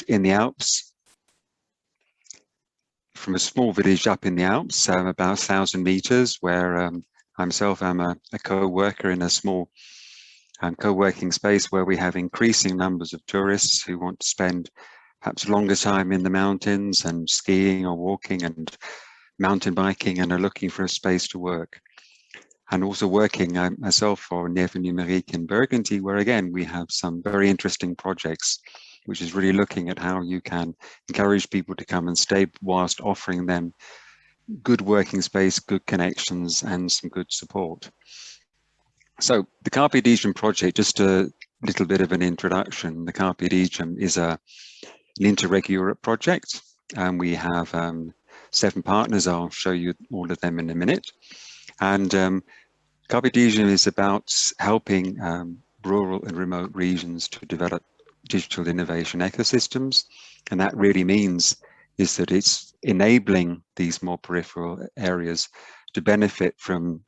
in the Alps, from a small village up in the Alps, about 1,000 meters, where I myself am a co-worker in a small co-working space where we have increasing numbers of tourists who want to spend perhaps longer time in the mountains and skiing or walking and mountain biking and are looking for a space to work. And also working myself for Nièvre Numérique in Burgundy, where again, we have some very interesting projects, which is really looking at how you can encourage people to come and stay whilst offering them good working space, good connections, and some good support. So the CARPE DIGEM project, just a little bit of an introduction. The CARPE DIGEM is an Interreg Europe project, and we have 7 partners. I'll show you all of them in a minute. And CARPE DIGEM is about helping rural and remote regions to develop digital innovation ecosystems. And that really means is that it's enabling these more peripheral areas to benefit from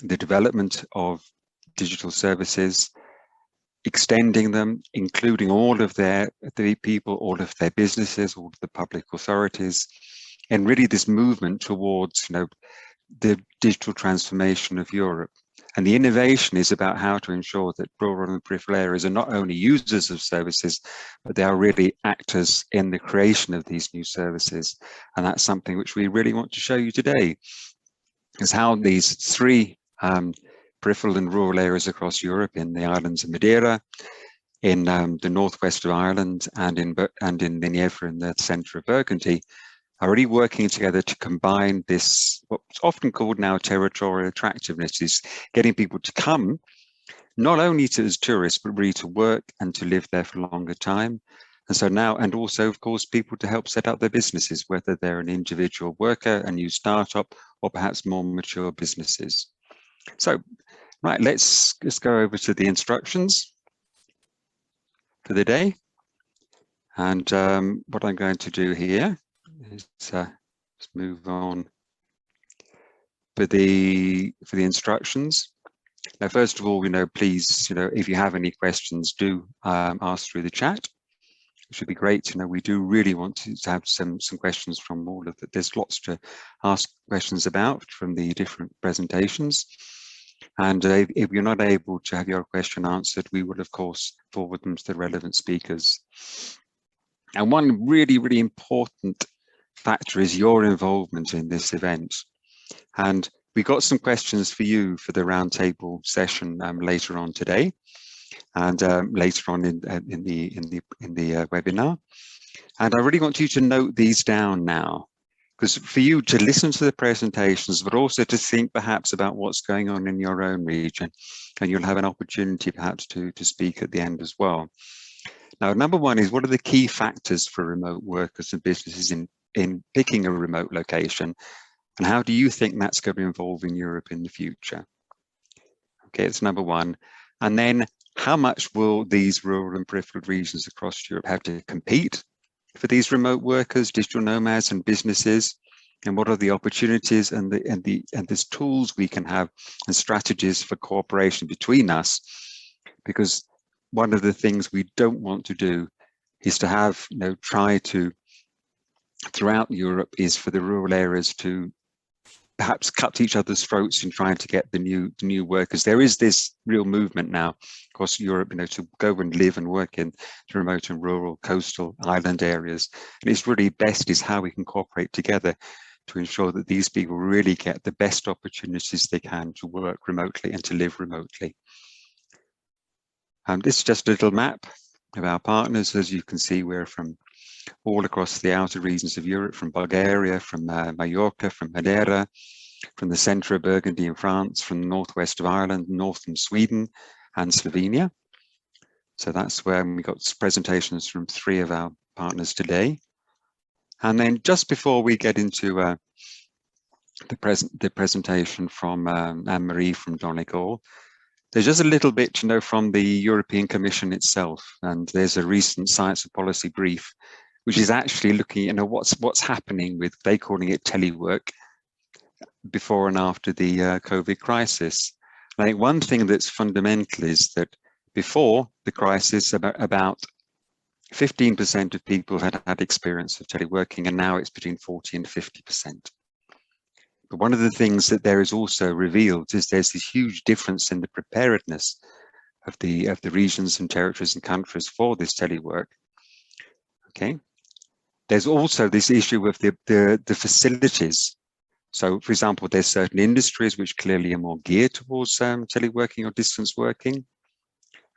the development of digital services, extending them, including all of the people, all of their businesses, all of the public authorities, and really this movement towards, the digital transformation of Europe. And the innovation is about how to ensure that rural and peripheral areas are not only users of services, but they are really actors in the creation of these new services. And that's something which we really want to show you today, is how these 3 peripheral and rural areas across Europe, in the islands of Madeira, in the northwest of Ireland, and in the Nièvre in the centre of Burgundy, are really working together to combine this, what's often called now territorial attractiveness, is getting people to come, not only as tourists, but really to work and to live there for a longer time. And so now, and also, of course, people to help set up their businesses, whether they're an individual worker, a new startup, or perhaps more mature businesses. So, right, let's just go over to the instructions for the day. And what I'm going to do here is let's move on for the instructions. Now, first of all, please, if you have any questions, do ask through the chat. It should be great. We do really want to have some questions from all of that. There's lots to ask questions about from the different presentations. And if you're not able to have your question answered, we will, of course, forward them to the relevant speakers. And one really, really important factor is your involvement in this event. And we got some questions for you for the roundtable session later on today, and later on in the webinar. And I really want you to note these down now, because for you to listen to the presentations, but also to think perhaps about what's going on in your own region, and you'll have an opportunity perhaps to speak at the end as well. Now, number one is, what are the key factors for remote workers and businesses in picking a remote location, and how do you think that's going to evolve in Europe in the future? Okay, it's number one. And then, how much will these rural and peripheral regions across Europe have to compete for these remote workers, digital nomads, and businesses? And what are the opportunities and there's tools we can have and strategies for cooperation between us? Because one of the things we don't want to do is to have, try to, throughout Europe, is for the rural areas to perhaps cut each other's throats in trying to get the new workers. There is this real movement now across Europe, to go and live and work in the remote and rural coastal island areas. And it's really best is how we can cooperate together to ensure that these people really get the best opportunities they can to work remotely and to live remotely. This is just a little map of our partners. As you can see, we're from all across the outer regions of Europe, from Bulgaria, from Mallorca, from Madeira, from the centre of Burgundy in France, from the northwest of Ireland, northern Sweden and Slovenia. So that's where we got presentations from 3 of our partners today. And then just before we get into the presentation from Anne-Marie from Donegal, there's just a little bit to know from the European Commission itself. And there's a recent science and policy brief, which is actually looking at what's happening with, they calling it telework, before and after the COVID crisis. I think one thing that's fundamental is that before the crisis, about 15% of people had had experience of teleworking, and now it's between 40 and 50%. But one of the things that there is also revealed is there's this huge difference in the preparedness of the regions and territories and countries for this telework. Okay, there's also this issue of the facilities. So, for example, there's certain industries which clearly are more geared towards teleworking or distance working,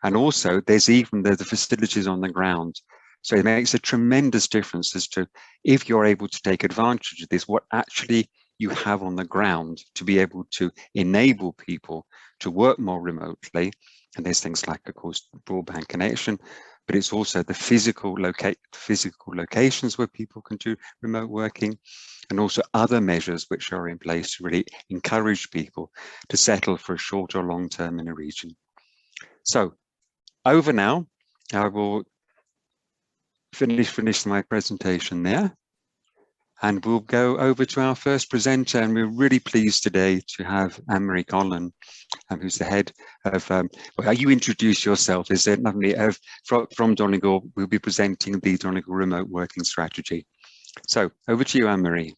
and also there's even the facilities on the ground. So it makes a tremendous difference as to if you're able to take advantage of this, what actually you have on the ground to be able to enable people to work more remotely. And there's things like, of course, broadband connection, but it's also the physical locations where people can do remote working, and also other measures which are in place to really encourage people to settle for a short or long term in a region. So over now, I will finish my presentation there. And we'll go over to our first presenter, and we're really pleased today to have Anne-Marie Conlon, who's the head of, well, you introduce yourself, is it lovely, from Donegal. We'll be presenting the Donegal remote working strategy. So over to you, Anne-Marie.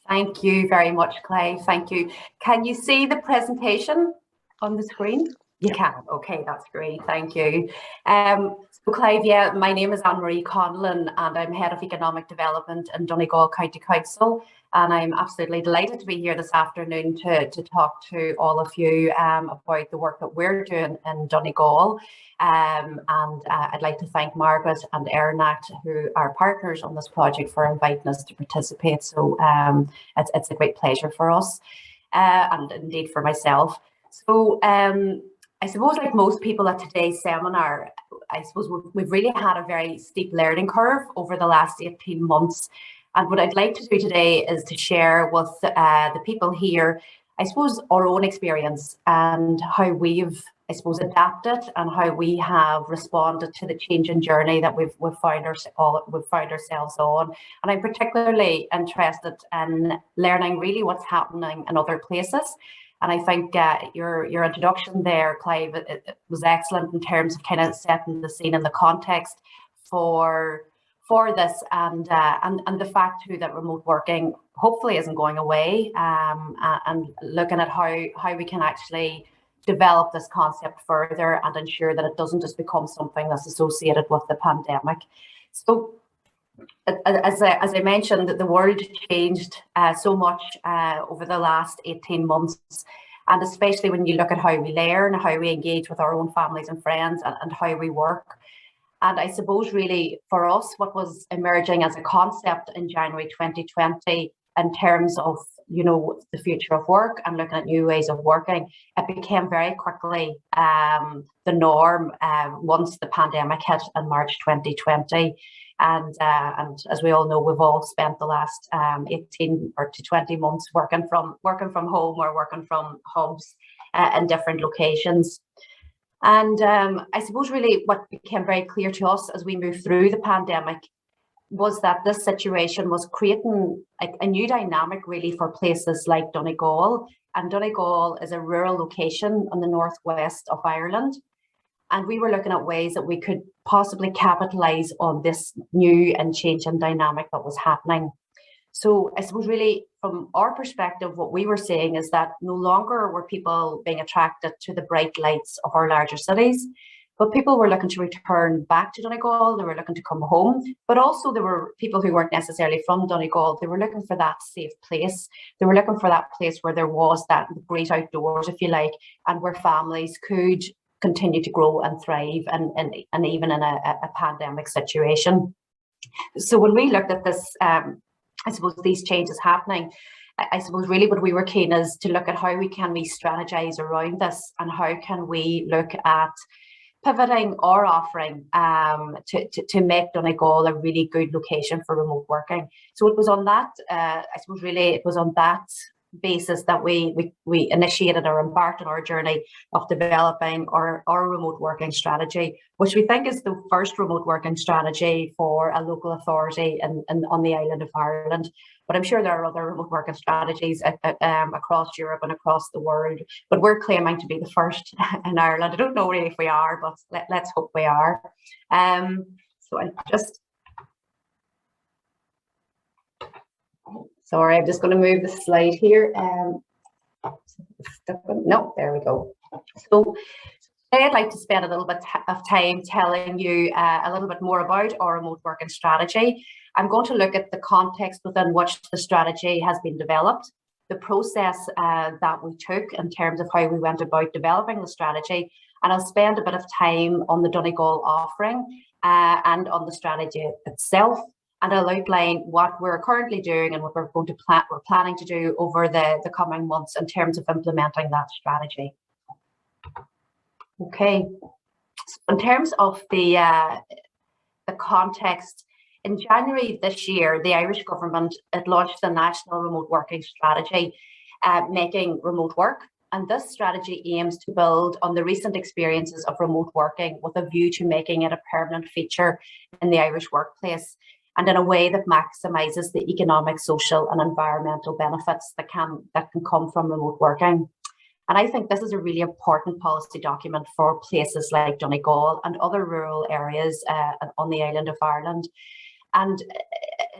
Thank you very much, Clay. Thank you. Can you see the presentation on the screen? You can. Okay, that's great. Thank you. So Clive, yeah, my name is Anne-Marie Conlon, and I'm Head of Economic Development in Donegal County Council. And I'm absolutely delighted to be here this afternoon to talk to all of you about the work that we're doing in Donegal. I'd like to thank Margaret and Ernacht, who are partners on this project, for inviting us to participate. So it's a great pleasure for us, and indeed for myself. So I suppose, like most people at today's seminar, I suppose we've really had a very steep learning curve over the last 18 months. And what I'd like to do today is to share with the people here, I suppose, our own experience and how we've, I suppose, adapted and how we have responded to the changing journey that we've found ourselves on. And I'm particularly interested in learning really what's happening in other places. And I think your introduction there, Clive, it was excellent in terms of kind of setting the scene and the context for this, and the fact too that remote working hopefully isn't going away, and looking at how we can actually develop this concept further and ensure that it doesn't just become something that's associated with the pandemic. So, as I mentioned, the world changed so much over the last 18 months, and especially when you look at how we learn, how we engage with our own families and friends, and how we work. And I suppose really for us, what was emerging as a concept in January 2020 in terms of, you know, the future of work and looking at new ways of working, it became very quickly the norm once the pandemic hit in March 2020. And as we all know, we've all spent the last 18 or to 20 months working from home or working from hubs in different locations. And I suppose really what became very clear to us as we moved through the pandemic was that this situation was creating a new dynamic really for places like Donegal. And Donegal is a rural location on the northwest of Ireland. And we were looking at ways that we could possibly capitalise on this new and changing dynamic that was happening. So I suppose really from our perspective, what we were seeing is that no longer were people being attracted to the bright lights of our larger cities, but people were looking to return back to Donegal, they were looking to come home, but also there were people who weren't necessarily from Donegal, they were looking for that safe place. They were looking for that place where there was that great outdoors, if you like, and where families could continue to grow and thrive, and even in a pandemic situation. So when we looked at this, I suppose these changes happening, I suppose really what we were keen is to look at how we strategize around this, and how can we look at pivoting our offering to make Donegal a really good location for remote working. So it was on that, I suppose really it was on that basis that we initiated or embarked on our journey of developing our remote working strategy, which we think is the first remote working strategy for a local authority on the island of Ireland. But I'm sure there are other remote working strategies across Europe and across the world, but we're claiming to be the first in Ireland. I don't know really if we are, but let's hope we are. So I just... Sorry, I'm just going to move the slide here. No, there we go. So today I'd like to spend a little bit of time telling you a little bit more about our remote working strategy. I'm going to look at the context within which the strategy has been developed, the process that we took in terms of how we went about developing the strategy, and I'll spend a bit of time on the Donegal offering and on the strategy itself. And I'll outline what we're currently doing and what we're planning to do over the coming months in terms of implementing that strategy. Okay, so in terms of the context, in January this year, the Irish government had launched the National Remote Working Strategy, Making Remote Work. And this strategy aims to build on the recent experiences of remote working with a view to making it a permanent feature in the Irish workplace, and in a way that maximises the economic, social and environmental benefits that can come from remote working. And I think this is a really important policy document for places like Donegal and other rural areas on the island of Ireland. And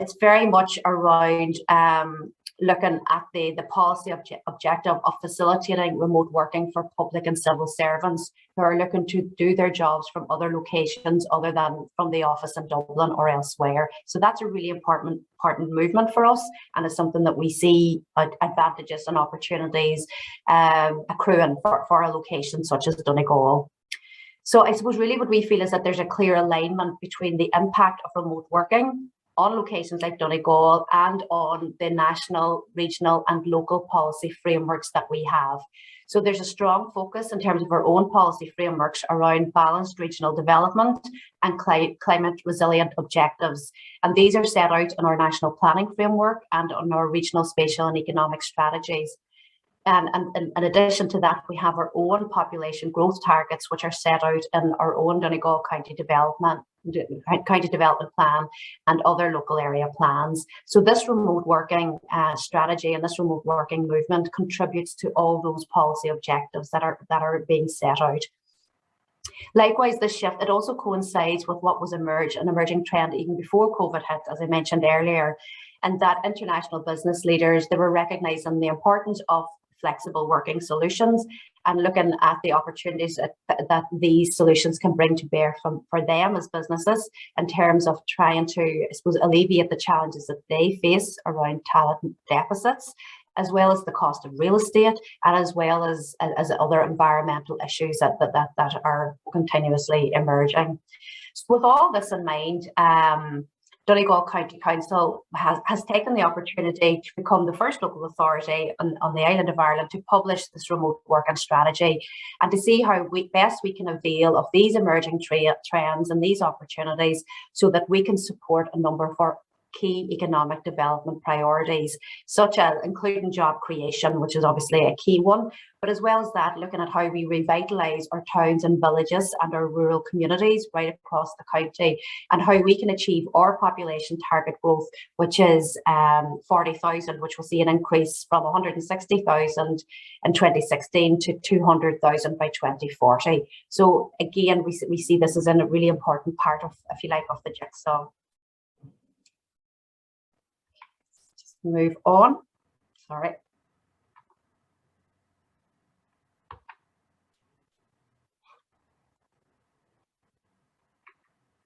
it's very much around looking at the policy objective of facilitating remote working for public and civil servants who are looking to do their jobs from other locations other than from the office in Dublin or elsewhere. So that's a really important movement for us, and it's something that we see advantages and opportunities accruing for a location such as Donegal. So I suppose really what we feel is that there's a clear alignment between the impact of remote working on locations like Donegal and on the national, regional and local policy frameworks that we have. So there's a strong focus in terms of our own policy frameworks around balanced regional development and climate resilient objectives. And these are set out in our national planning framework and on our regional, spatial and economic strategies. And in addition to that, we have our own population growth targets, which are set out in our own Donegal County Development Plan and other local area plans. So this remote working strategy and this remote working movement contributes to all those policy objectives that are being set out. Likewise, this shift, it also coincides with what was an emerging trend even before COVID hit, as I mentioned earlier, and that international business leaders, they were recognizing the importance of flexible working solutions and looking at the opportunities that these solutions can bring to bear for them as businesses in terms of trying to, I suppose, alleviate the challenges that they face around talent deficits, as well as the cost of real estate, and as well as other environmental issues that are continuously emerging. So with all this in mind, Donegal County Council has taken the opportunity to become the first local authority on the island of Ireland to publish this remote working strategy and to see how best we can avail of these emerging trends and these opportunities so that we can support a number of our key economic development priorities, such as including job creation, which is obviously a key one, but as well as that, looking at how we revitalise our towns and villages and our rural communities right across the county, and how we can achieve our population target growth, which is 40,000, which will see an increase from 160,000 in 2016 to 200,000 by 2040. So again, we see this as a really important part of, if you like, of the jigsaw. Move on. Sorry.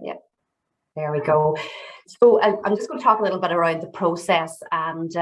Yeah, there we go. So I'm just going to talk a little bit around the process and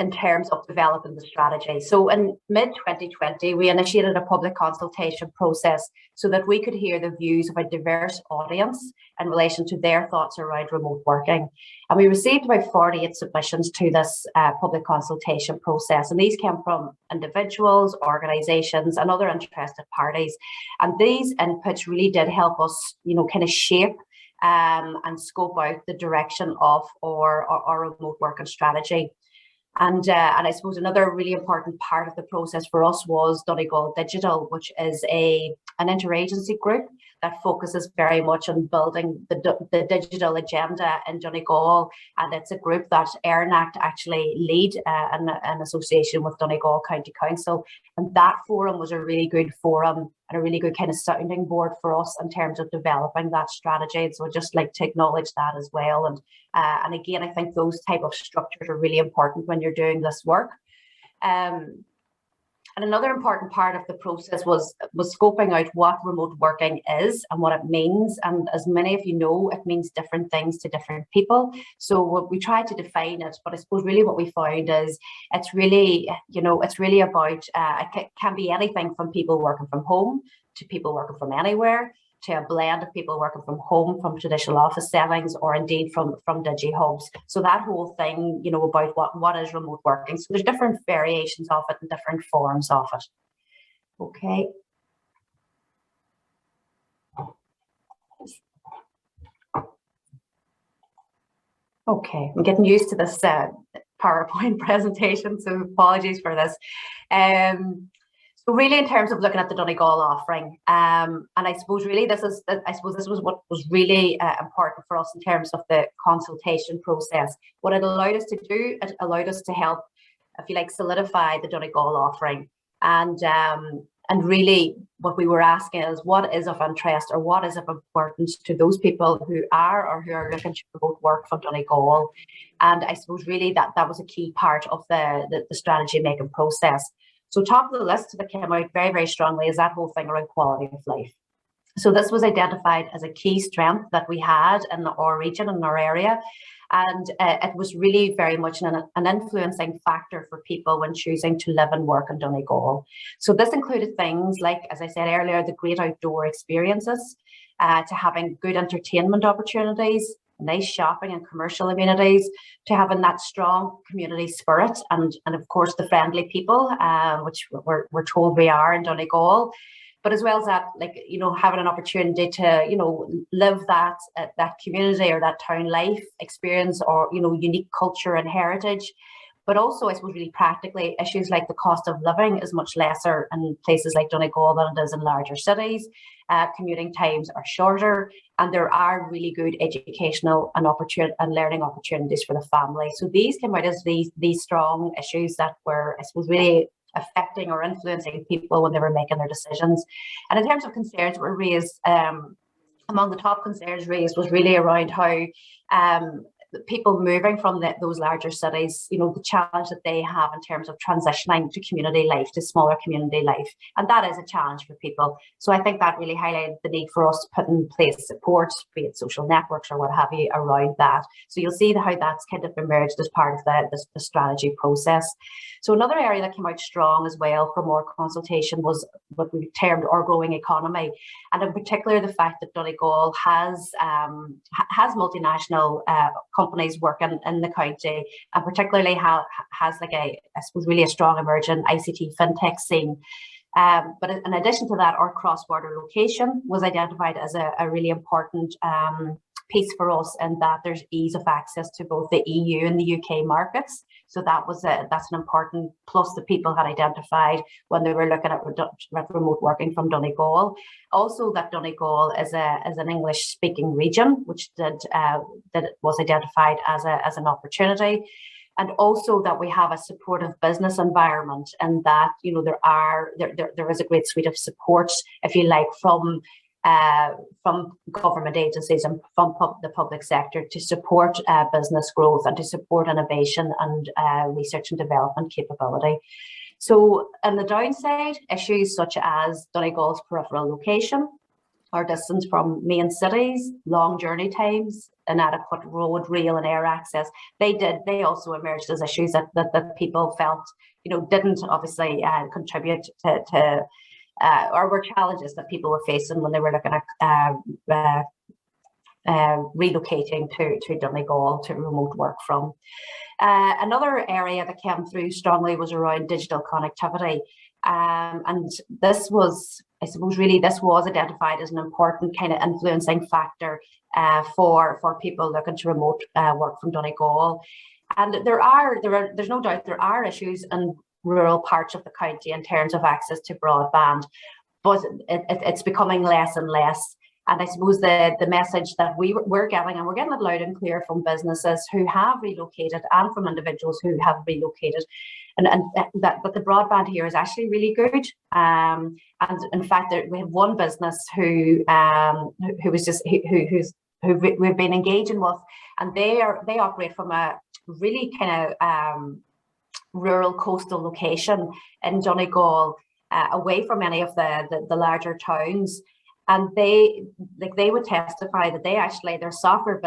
in terms of developing the strategy. So in mid-2020, we initiated a public consultation process so that we could hear the views of a diverse audience in relation to their thoughts around remote working. And we received about 48 submissions to this public consultation process. And these came from individuals, organisations and other interested parties. And these inputs really did help us, kind of shape and scope out the direction of our remote working strategy. And I suppose another really important part of the process for us was Donegal Digital, which is an interagency group that focuses very much on building the digital agenda in Donegal. And it's a group that ERNAC actually lead in association with Donegal County Council. And that forum was a really good forum and a really good kind of sounding board for us in terms of developing that strategy. And so I'd just like to acknowledge that as well. And again, I think those type of structures are really important when you're doing this work. And another important part of the process was scoping out what remote working is and what it means. And as many of you know, it means different things to different people. So we tried to define it, but I suppose really what we found is it's really, it's really about, it can be anything from people working from home to people working from anywhere, to a blend of people working from home, from traditional office settings, or indeed from digi hubs. So that whole thing, about what is remote working. So there's different variations of it and different forms of it. Okay. Okay, I'm getting used to this PowerPoint presentation, so apologies for this. So really, in terms of looking at the Donegal offering, and I suppose really this was what was really important for us in terms of the consultation process. What it allowed us to do, it allowed us to help, if you like, solidify the Donegal offering, and really what we were asking is what is of interest or what is of importance to those people who are looking to remote work from Donegal, and I suppose really that was a key part of the strategy making process. So top of the list that came out very, very strongly is that whole thing around quality of life. So this was identified as a key strength that we had in our region, in our area. And it was really very much an influencing factor for people when choosing to live and work in Donegal. So this included things like, as I said earlier, the great outdoor experiences, to having good entertainment opportunities, nice shopping and commercial amenities, to having that strong community spirit, and of course the friendly people, which we're told we are in Donegal, but as well as that, like, having an opportunity to live that community or that town life experience, or unique culture and heritage. But also, I suppose, really practically, issues like the cost of living is much lesser in places like Donegal than it is in larger cities. Commuting times are shorter, and there are really good educational and learning opportunities for the family. So these came out as these strong issues that were, I suppose, really affecting or influencing people when they were making their decisions. And in terms of concerns that were raised, among the top concerns raised was really around how people moving from those larger cities, the challenge that they have in terms of transitioning to community life, to smaller community life. And that is a challenge for people. So I think that really highlighted the need for us to put in place support, be it social networks or what have you, around that. So you'll see how that's kind of emerged as part of the strategy process. So another area that came out strong as well for more consultation was what we termed our growing economy. And in particular, the fact that Donegal has multinational companies working in the county, and particularly has like I suppose really a strong emerging ICT fintech scene. But in addition to that, our cross-border location was identified as a really important piece for us, and that there's ease of access to both the EU and the UK markets. So that's an important plus that people had identified when they were looking at remote working from Donegal. Also, that Donegal is an English-speaking region, which was identified as an opportunity. And also that we have a supportive business environment, and that there is a great suite of supports, if you like, from government agencies and from the public sector to support business growth and to support innovation and research and development capability. So on the downside, issues such as Donegal's peripheral location, or distance from main cities, long journey times, inadequate road, rail and air access, they also emerged as issues that people felt didn't obviously contribute to or were challenges that people were facing when they were looking at relocating to Donegal to remote work from. Another area that came through strongly was around digital connectivity. And this was I suppose really this was identified as an important kind of influencing factor for people looking to remote work from Donegal. And there's no doubt there are issues in rural parts of the county in terms of access to broadband, but it's becoming less and less. And I suppose the message that we're getting, and we're getting it loud and clear from businesses who have relocated and from individuals who have relocated, and that the broadband here is actually really good. And in fact, we have one business who we've been engaging with, and they operate from a really kind of rural coastal location in Donegal, away from any of the larger towns. And they would testify that their software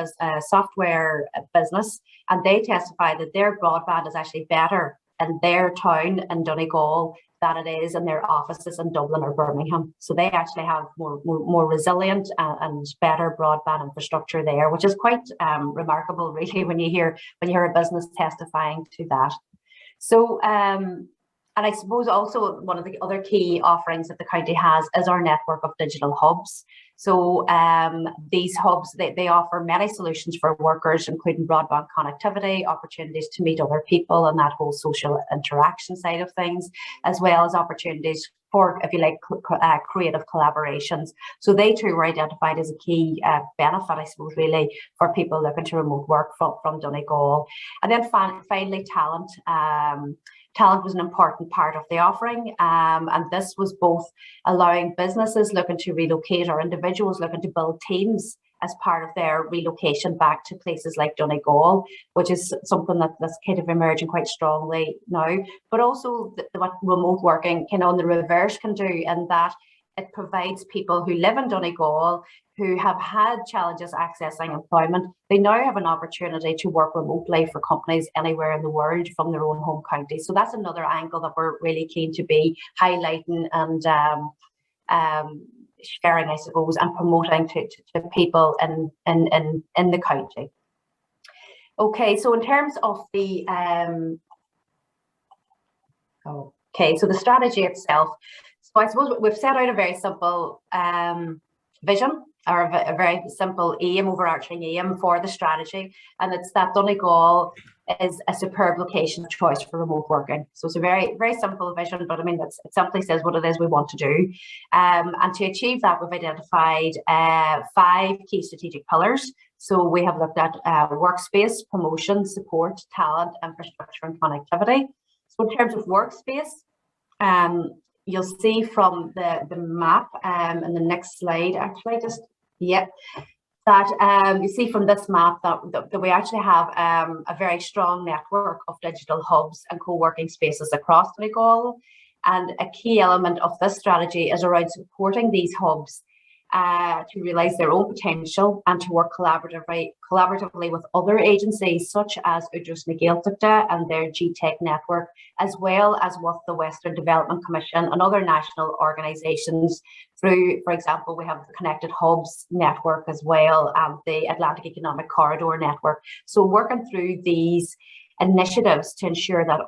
business, and they testify that their broadband is actually better in their town in Donegal than it is in their offices in Dublin or Birmingham. So they actually have more resilient and better broadband infrastructure there, which is quite remarkable, really, when you hear a business testifying to that. So, and I suppose also one of the other key offerings that the county has is our network of digital hubs. So these hubs, they offer many solutions for workers, including broadband connectivity, opportunities to meet other people and that whole social interaction side of things, as well as opportunities for, if you like, creative collaborations. So they too were identified as a key benefit, I suppose, really, for people looking to remote work from Donegal. And then finally, talent. Talent was an important part of the offering, and this was both allowing businesses looking to relocate or individuals looking to build teams as part of their relocation back to places like Donegal, which is something that's kind of emerging quite strongly now, but also what remote working kind of on the reverse can do, in that it provides people who live in Donegal who have had challenges accessing employment. They now have an opportunity to work remotely for companies anywhere in the world from their own home county. So that's another angle that we're really keen to be highlighting and sharing, I suppose, and promoting to people in the county. Okay, so in terms of the so the strategy itself. So I suppose we've set out a very simple vision, or a very simple aim, overarching aim for the strategy, and it's that Donegal is a superb location of choice for remote working. So it's a very, very simple vision, but I mean, it simply says what it is we want to do. And to achieve that, we've identified 5 key strategic pillars. So we have looked at workspace, promotion, support, talent, infrastructure, and connectivity. So in terms of workspace, you'll see from the map in the next slide, actually, that you see from this map that we actually have a very strong network of digital hubs and co-working spaces across Donegal. And a key element of this strategy is around supporting these hubs to realise their own potential and to work collaboratively with other agencies such as Udrus na Gaeltachta and their GTech network, as well as with the Western Development Commission and other national organisations through, for example, we have the Connected Hubs network as well, and the Atlantic Economic Corridor network. So working through these initiatives to ensure that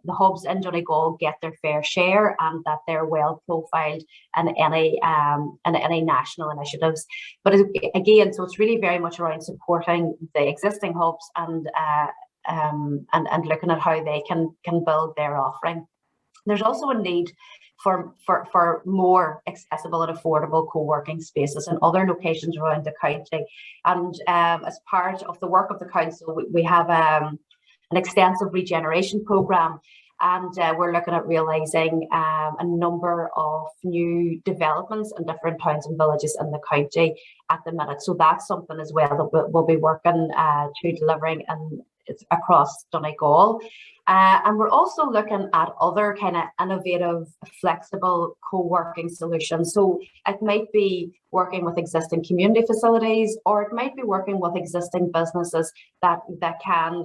the hubs in Donegal get their fair share and that they're well profiled in any national initiatives. But again, so it's really very much around supporting the existing hubs and looking at how they can build their offering. There's also a need for more accessible and affordable co-working spaces in other locations around the county. And as part of the work of the council, we have an extensive regeneration programme, and we're looking at realising a number of new developments in different towns and villages in the county at the minute. So that's something as well that we'll be working to delivering across Donegal. And we're also looking at other kind of innovative, flexible co-working solutions. So it might be working with existing community facilities, or it might be working with existing businesses that can,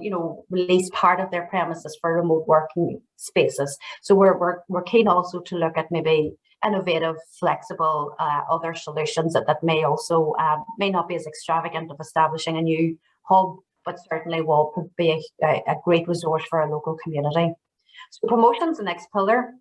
release part of their premises for remote working spaces. So we're keen also to look at maybe innovative, flexible other solutions that may also may not be as extravagant of establishing a new hub, but certainly will be a great resource for our local community. So promotion's the next pillar.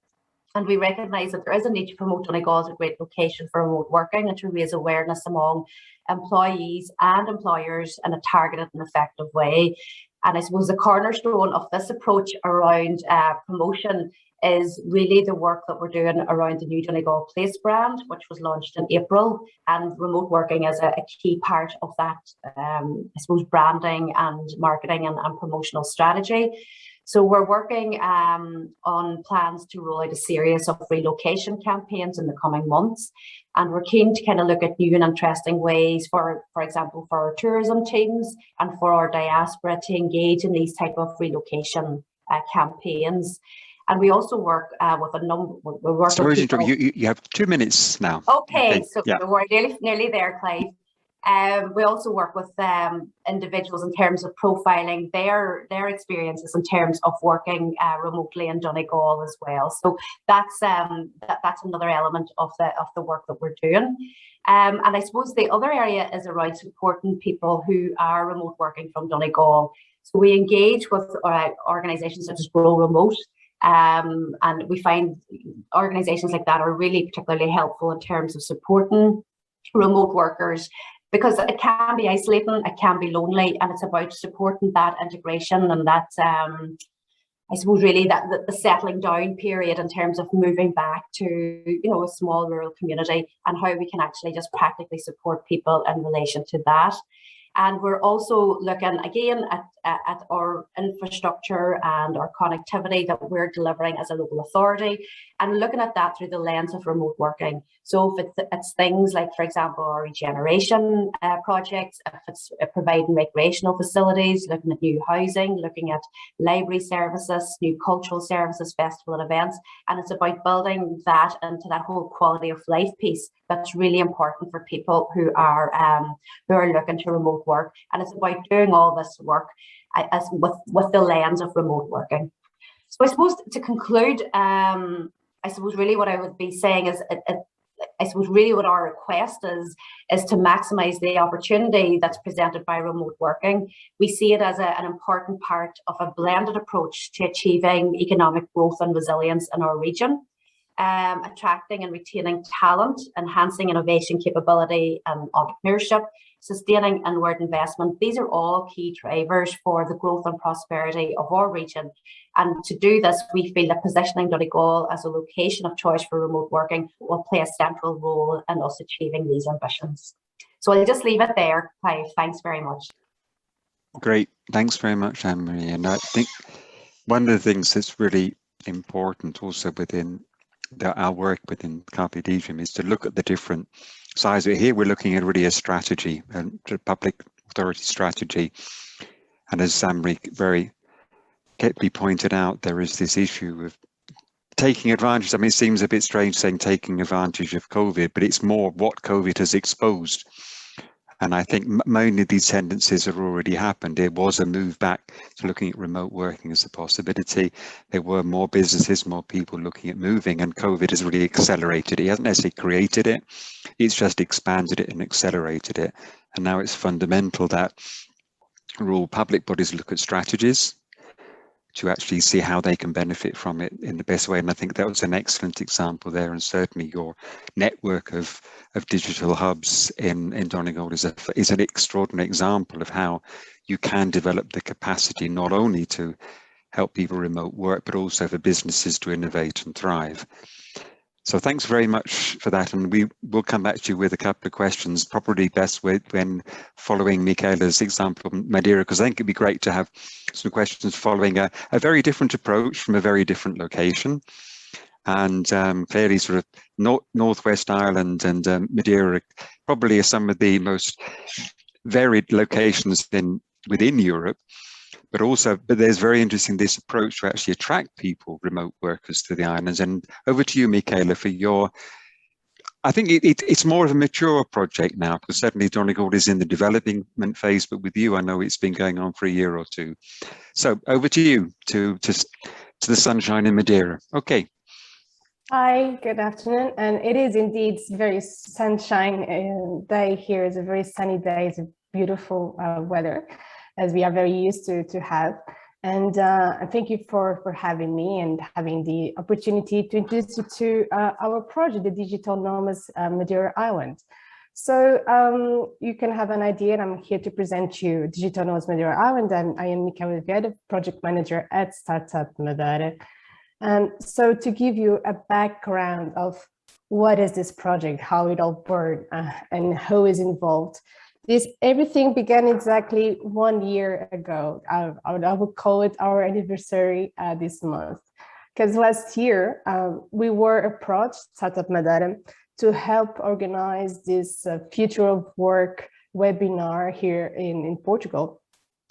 And we recognise that there is a need to promote Donegal as a great location for remote working and to raise awareness among employees and employers in a targeted and effective way. And I suppose the cornerstone of this approach around promotion is really the work that we're doing around the new Donegal Place brand, which was launched in April. And remote working is a key part of that, I suppose, branding and marketing and promotional strategy. So we're working on plans to roll out a series of relocation campaigns in the coming months. And we're keen to kind of look at new and interesting ways, for example, for our tourism teams and for our diaspora to engage in these type of relocation campaigns. And we also work with a number. Sorry to interrupt. You have 2 minutes now. Okay, so yeah. we're nearly there, Clive. We also work with individuals in terms of profiling their experiences in terms of working remotely in Donegal as well. So that's another element of the work that we're doing. And I suppose the other area is around supporting people who are remote working from Donegal. So we engage with organisations such as Grow Remote. And we find organisations like that are really particularly helpful in terms of supporting remote workers, because it can be isolating, it can be lonely, and it's about supporting that integration and that, I suppose, really the settling down period in terms of moving back to, a small rural community, and how we can actually just practically support people in relation to that. And we're also looking again at our infrastructure and our connectivity that we're delivering as a local authority, and looking at that through the lens of remote working. So if it's things like, for example, our regeneration projects, if it's providing recreational facilities, looking at new housing, looking at library services, new cultural services, festival and events, and it's about building that into that whole quality of life piece that's really important for people who are looking to remote work. And it's about doing all this work with the lens of remote working. So I suppose to conclude, I suppose really what I would be saying is, I suppose really what our request is to maximise the opportunity that's presented by remote working. We see it as an important part of a blended approach to achieving economic growth and resilience in our region. Attracting and retaining talent, enhancing innovation capability and entrepreneurship, sustaining inward investment. These are all key drivers for the growth and prosperity of our region. And to do this, we feel that positioning Donegal as a location of choice for remote working will play a central role in us achieving these ambitions. So I'll just leave it there, Clive. Thanks very much. Great. Thanks very much, Anne-Marie. And I think one of the things that's really important also within our work within CARPE DIGEM is to look at the different sides. Here we're looking at really a strategy, a public authority strategy. And as Anne-Marie very carefully pointed out, there is this issue of taking advantage. I mean, it seems a bit strange saying taking advantage of COVID, but it's more what COVID has exposed. And I think many of these tendencies have already happened. There was a move back to looking at remote working as a possibility. There were more businesses, more people looking at moving, and COVID has really accelerated it. It hasn't necessarily created it, it's just expanded it and accelerated it. And now it's fundamental that rural public bodies look at strategies to actually see how they can benefit from it in the best way. And I think that was an excellent example there. And certainly your network of digital hubs in Donegal is an extraordinary example of how you can develop the capacity not only to help people remote work, but also for businesses to innovate and thrive. So thanks very much for that. And we will come back to you with a couple of questions, probably best when following Michaela's example of Madeira, because I think it'd be great to have some questions following a very different approach from a very different location. And clearly sort of Northwest Ireland and Madeira probably are some of the most varied locations within Europe. But there's very interesting this approach to actually attract people, remote workers to the islands. And over to you, Michaela, for I think it's more of a mature project now, because certainly Donegal is in the development phase, but with you, I know it's been going on for a year or two. So over to you, to the sunshine in Madeira. Okay. Hi, good afternoon. And it is indeed very sunshine day here. It's a very sunny day. It's a beautiful weather, as we are very used to have. And thank you for having me and having the opportunity to introduce you to our project, the Digital Nomads Madeira Island. So you can have an idea, and I'm here to present you Digital Nomads Madeira Island, and I am Micaela Vieira, project manager at Startup Madeira. And so to give you a background of what is this project, how it all born, and who is involved. Everything began exactly 1 year ago. I would call it our anniversary this month. Because last year, we were approached, Startup Madeira, to help organize this Future of Work webinar here in Portugal.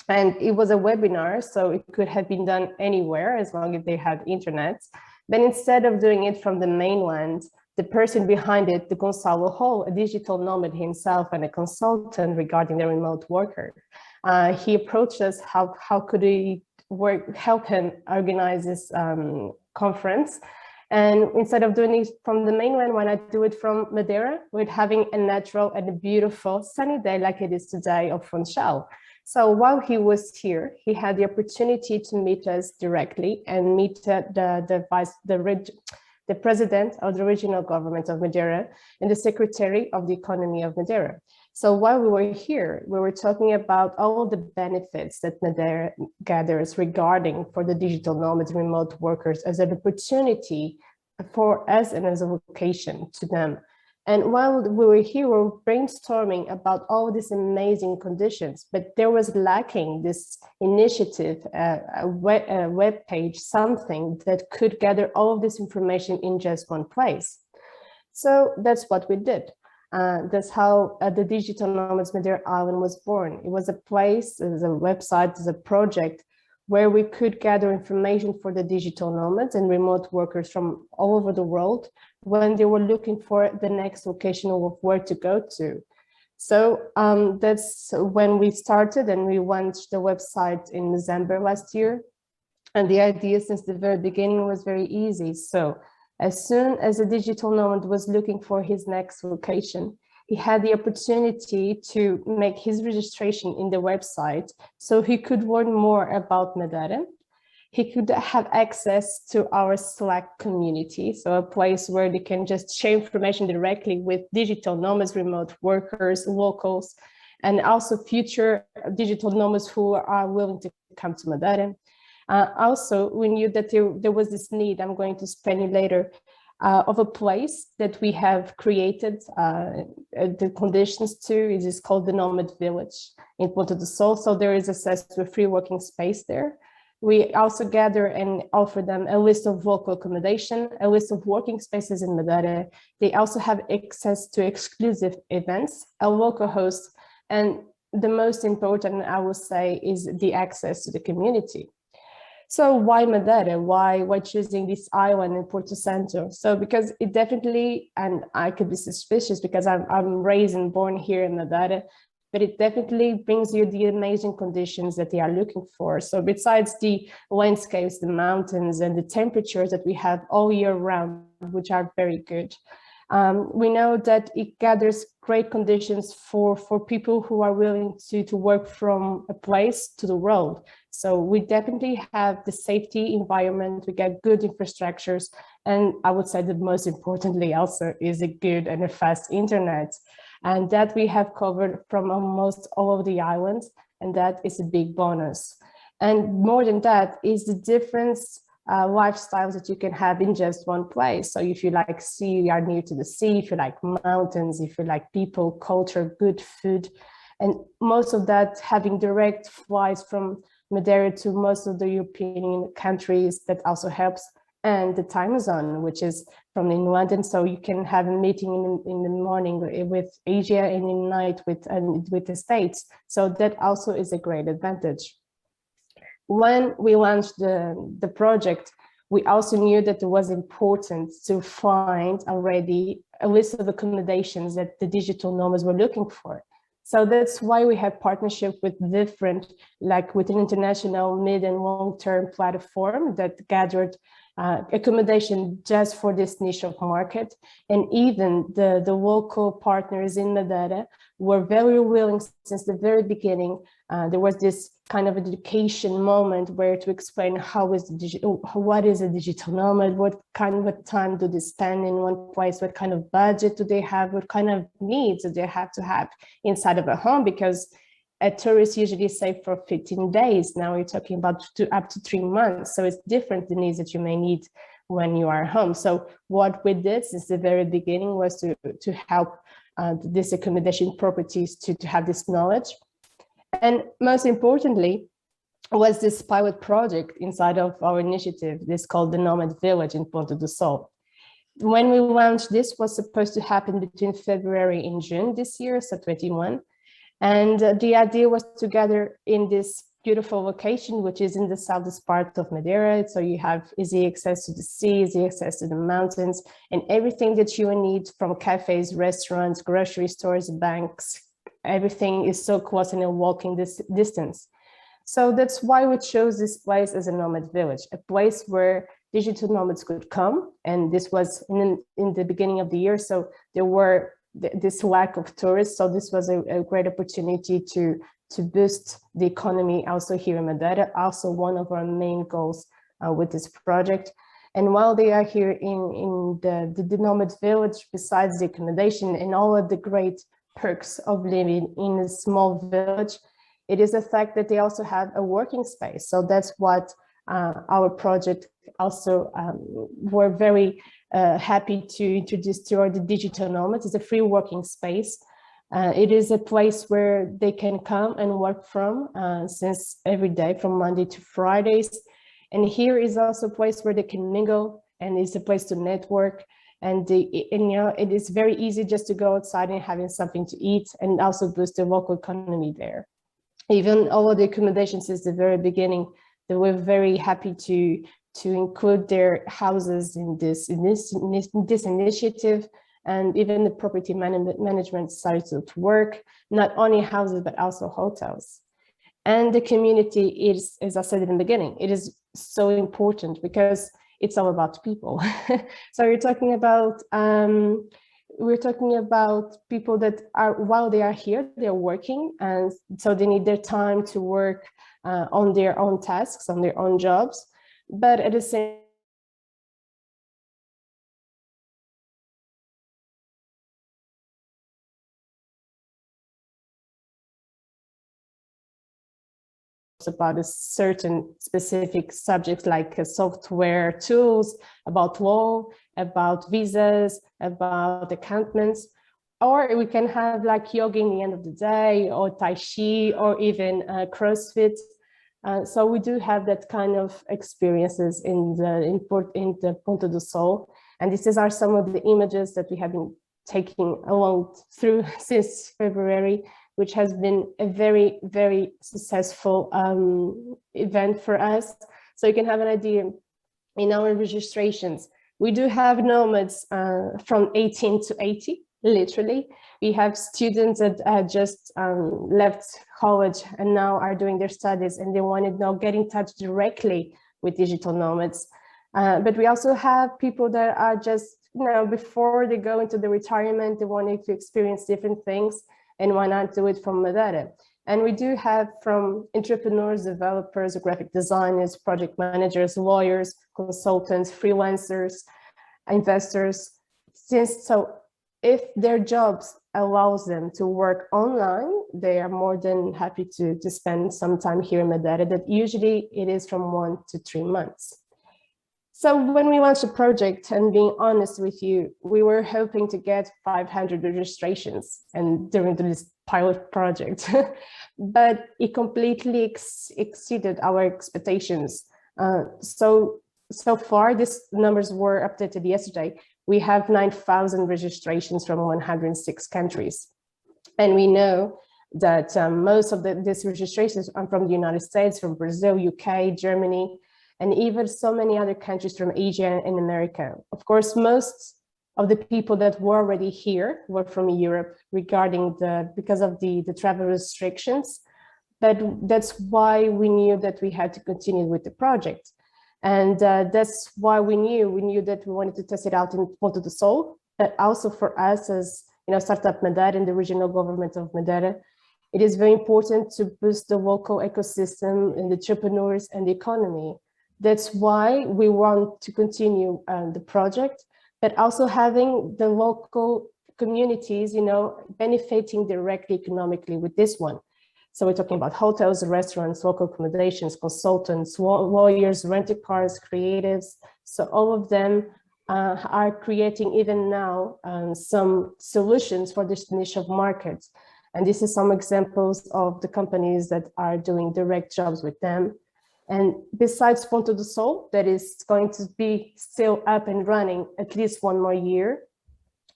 And it was a webinar, so it could have been done anywhere as long as they had internet. But instead of doing it from the mainland, the person behind it, the Gonçalo Hall, a digital nomad himself and a consultant regarding the remote worker, he approached us how could we help him organize this conference. And instead of doing it from the mainland, why not do it from Madeira, with having a natural and a beautiful sunny day like it is today of Funchal. So while he was here, he had the opportunity to meet us directly and meet the president of the regional government of Madeira and the secretary of the economy of Madeira. So while we were here, we were talking about all the benefits that Madeira gathers regarding for the digital nomads, remote workers as an opportunity for us and as a vocation to them. And while we were here, we were brainstorming about all these amazing conditions, but there was lacking this initiative, a web page, something that could gather all of this information in just one place. So that's what we did. That's how the Digital Nomads Madeira Island was born. It was a place, it was a website, it was a project where we could gather information for the digital nomads and remote workers from all over the world when they were looking for the next location of where to go to. So that's when we started, and we launched the website in December last year. And the idea since the very beginning was very easy. So as soon as a digital nomad was looking for his next location, he had the opportunity to make his registration in the website so he could learn more about Madeira. He could have access to our Slack community, so a place where they can just share information directly with digital nomads, remote workers, locals, and also future digital nomads who are willing to come to Madeira. Also, we knew that there was this need, I'm going to explain it later, of a place that we have created the conditions to. It is called the Nomad Village in Ponta do Sol. So there is access to a free working space there. We also gather and offer them a list of local accommodation, a list of working spaces in Madeira. They also have access to exclusive events, a local host, and the most important, I would say, is the access to the community. So why Madeira? Why choosing this island in Porto Santo? So because it definitely, and I could be suspicious because I'm raised and born here in Madeira, but it definitely brings you the amazing conditions that they are looking for. So besides the landscapes, the mountains, and the temperatures that we have all year round, which are very good, we know that it gathers great conditions for people who are willing to work from a place to the world. So we definitely have the safety environment, we get good infrastructures, and I would say that most importantly also is a good and a fast internet. And that we have covered from almost all of the islands, and that is a big bonus. And more than that is the difference lifestyles that you can have in just one place. So if you like sea, you are near to the sea. If you like mountains, if you like people, culture, good food, and most of that having direct flights from Madeira to most of the European countries, that also helps. And the time zone, which is from in London, so you can have a meeting in the morning with Asia and in the night with the States. So that also is a great advantage. When we launched the project, we also knew that it was important to find already a list of accommodations that the digital nomads were looking for. So that's why we have partnership with different, like with an international mid and long-term platform that gathered accommodation just for this niche of market. And even the local partners in Madeira were very willing since the very beginning. There was this kind of education moment where to explain what is a digital nomad, what time do they spend in one place, what kind of budget do they have, what kind of needs do they have to have inside of a home, because a tourist usually stay for 15 days. Now we're talking about up to 3 months. So it's different, the needs that you may need when you are home. So what we did since the very beginning was to help these accommodation properties to have this knowledge. And most importantly, was this pilot project inside of our initiative. This called the Nomad Village in Ponta do Sol. When we launched, this was supposed to happen between February and June this year, so 21. And the idea was to gather in this beautiful location, which is in the southeast part of Madeira. So you have easy access to the sea, easy access to the mountains, and everything that you need from cafes, restaurants, grocery stores, banks, everything is so close in a walking distance. So that's why we chose this place as a nomad village, a place where digital nomads could come. And this was in the beginning of the year. So there were this lack of tourists. So this was a great opportunity to boost the economy also here in Madeira, also one of our main goals with this project. And while they are here in the nomad village, besides the accommodation and all of the great perks of living in a small village, it is the fact that they also have a working space. So that's what our project also we're very happy to introduce to the digital nomads. It's a free working space. It is a place where they can come and work from since every day from Monday to Fridays. And here is also a place where they can mingle, and it's a place to network. And you know, it is very easy just to go outside and having something to eat, and also boost the local economy there. Even all of the accommodations since the very beginning, they were very happy to include their houses in this initiative. And even the property management started to work, not only houses, but also hotels. And the community is, as I said in the beginning, it is so important because it's all about people. So we're talking about people that are, while they are here, they're working, and so they need their time to work on their own tasks, on their own jobs, but at the same about a certain specific subjects like software tools, about law, about visas, about accountants, or we can have like yoga in the end of the day, or Tai Chi, or even CrossFit. So we do have that kind of experiences in the Ponta do Sol, and these are some of the images that we have been taking along through since February, which has been a very, very successful event for us. So you can have an idea in our registrations. We do have nomads from 18 to 80, literally. We have students that just left college and now are doing their studies, and they want to now get in touch directly with digital nomads. But we also have people that are just, you know, before they go into the retirement, they wanted to experience different things, and why not do it from Madeira? And we do have from entrepreneurs, developers, graphic designers, project managers, lawyers, consultants, freelancers, investors. So if their jobs allows them to work online, they are more than happy to spend some time here in Madeira. That usually it is from 1 to 3 months. So when we launched the project, and being honest with you, we were hoping to get 500 registrations and during this pilot project, but it completely exceeded our expectations. So far, these numbers were updated yesterday. We have 9,000 registrations from 106 countries. And we know that most of these registrations are from the United States, from Brazil, UK, Germany, and even so many other countries from Asia and America. Of course, most of the people that were already here were from Europe because of the travel restrictions. But that's why we knew that we had to continue with the project. And that's why we knew that we wanted to test it out in Ponta do Sol, but also for us as Startup Madeira and the regional government of Madeira, it is very important to boost the local ecosystem and the entrepreneurs and the economy. That's why we want to continue the project, but also having the local communities, benefiting directly economically with this one. So we're talking about hotels, restaurants, local accommodations, consultants, lawyers, rental cars, creatives. So all of them are creating even now some solutions for this niche of markets. And this is some examples of the companies that are doing direct jobs with them. And besides Ponta do Sol, that is going to be still up and running at least one more year,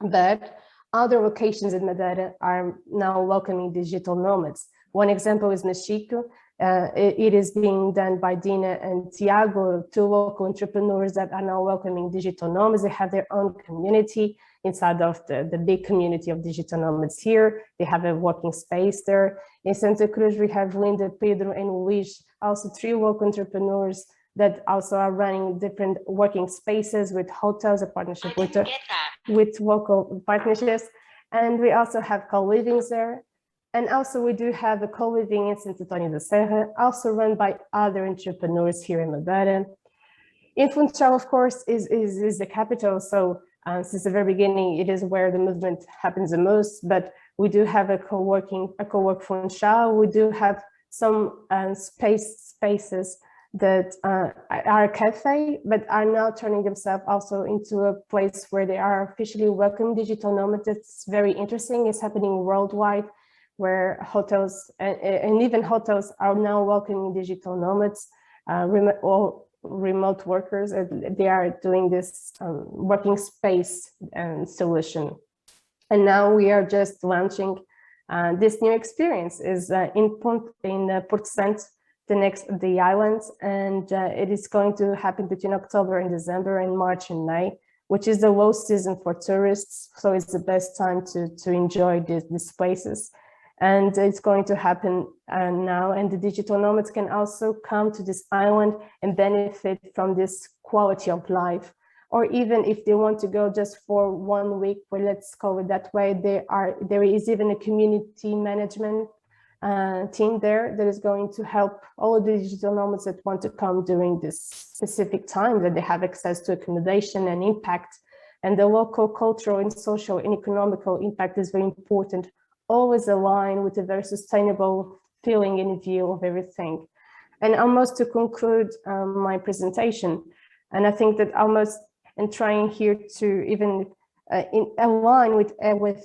but other locations in Madeira are now welcoming digital nomads. One example is Mexico. It is being done by Dina and Tiago, two local entrepreneurs that are now welcoming digital nomads. They have their own community inside of the big community of digital nomads here. They have a working space there. In Santa Cruz, we have Linda, Pedro, and Luis, also three local entrepreneurs that also are running different working spaces with hotels, a partnership with local partnerships. And we also have co-livings there. And also we do have a co-living in Santo Antônio da Serra, also run by other entrepreneurs here in Madeira. In Funchal, of course, is the capital. So since the very beginning, it is where the movement happens the most, but we do have a co-work Funchal. We do have some spaces that are a cafe, but are now turning themselves also into a place where they are officially welcoming digital nomads. It's very interesting. It's happening worldwide, where hotels and even hotels are now welcoming digital nomads, remote workers. They are doing this working space solution. And now we are just launching this new experience is in Porto Santo, the islands, and it is going to happen between October and December and March and May, which is the low season for tourists. So it's the best time to enjoy these places. And it's going to happen now, and the digital nomads can also come to this island and benefit from this quality of life. Or even if they want to go just for 1 week, well, let's call it that way, there is even a community management team there that is going to help all of the digital nomads that want to come during this specific time, that they have access to accommodation and impact. And the local cultural and social and economical impact is very important, always aligned with a very sustainable feeling and view of everything. And almost to conclude my presentation, and I think that almost and trying here to even align with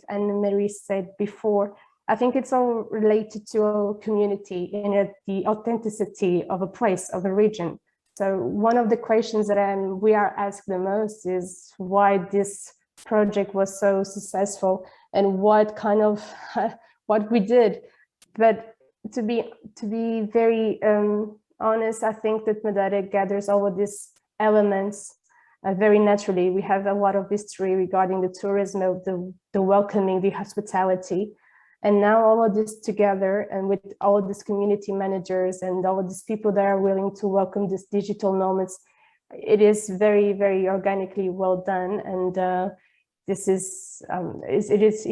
Anne-Marie said before, I think it's all related to our community and the authenticity of a place, of a region. So one of the questions that we are asked the most is why this project was so successful and what kind of what we did. But to be very honest, I think that Madeira gathers all of these elements very naturally. We have a lot of history regarding the tourism, the welcoming, the hospitality. And now all of this together, and with all of these community managers and all of these people that are willing to welcome these digital nomads, it is very, very organically well done. And it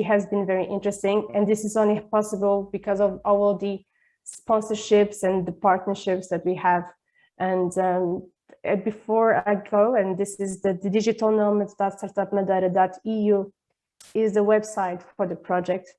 has been very interesting. And this is only possible because of all of the sponsorships and the partnerships that we have. And before I go, and this is the digitalnomads.startupmadeira.eu is the website for the project.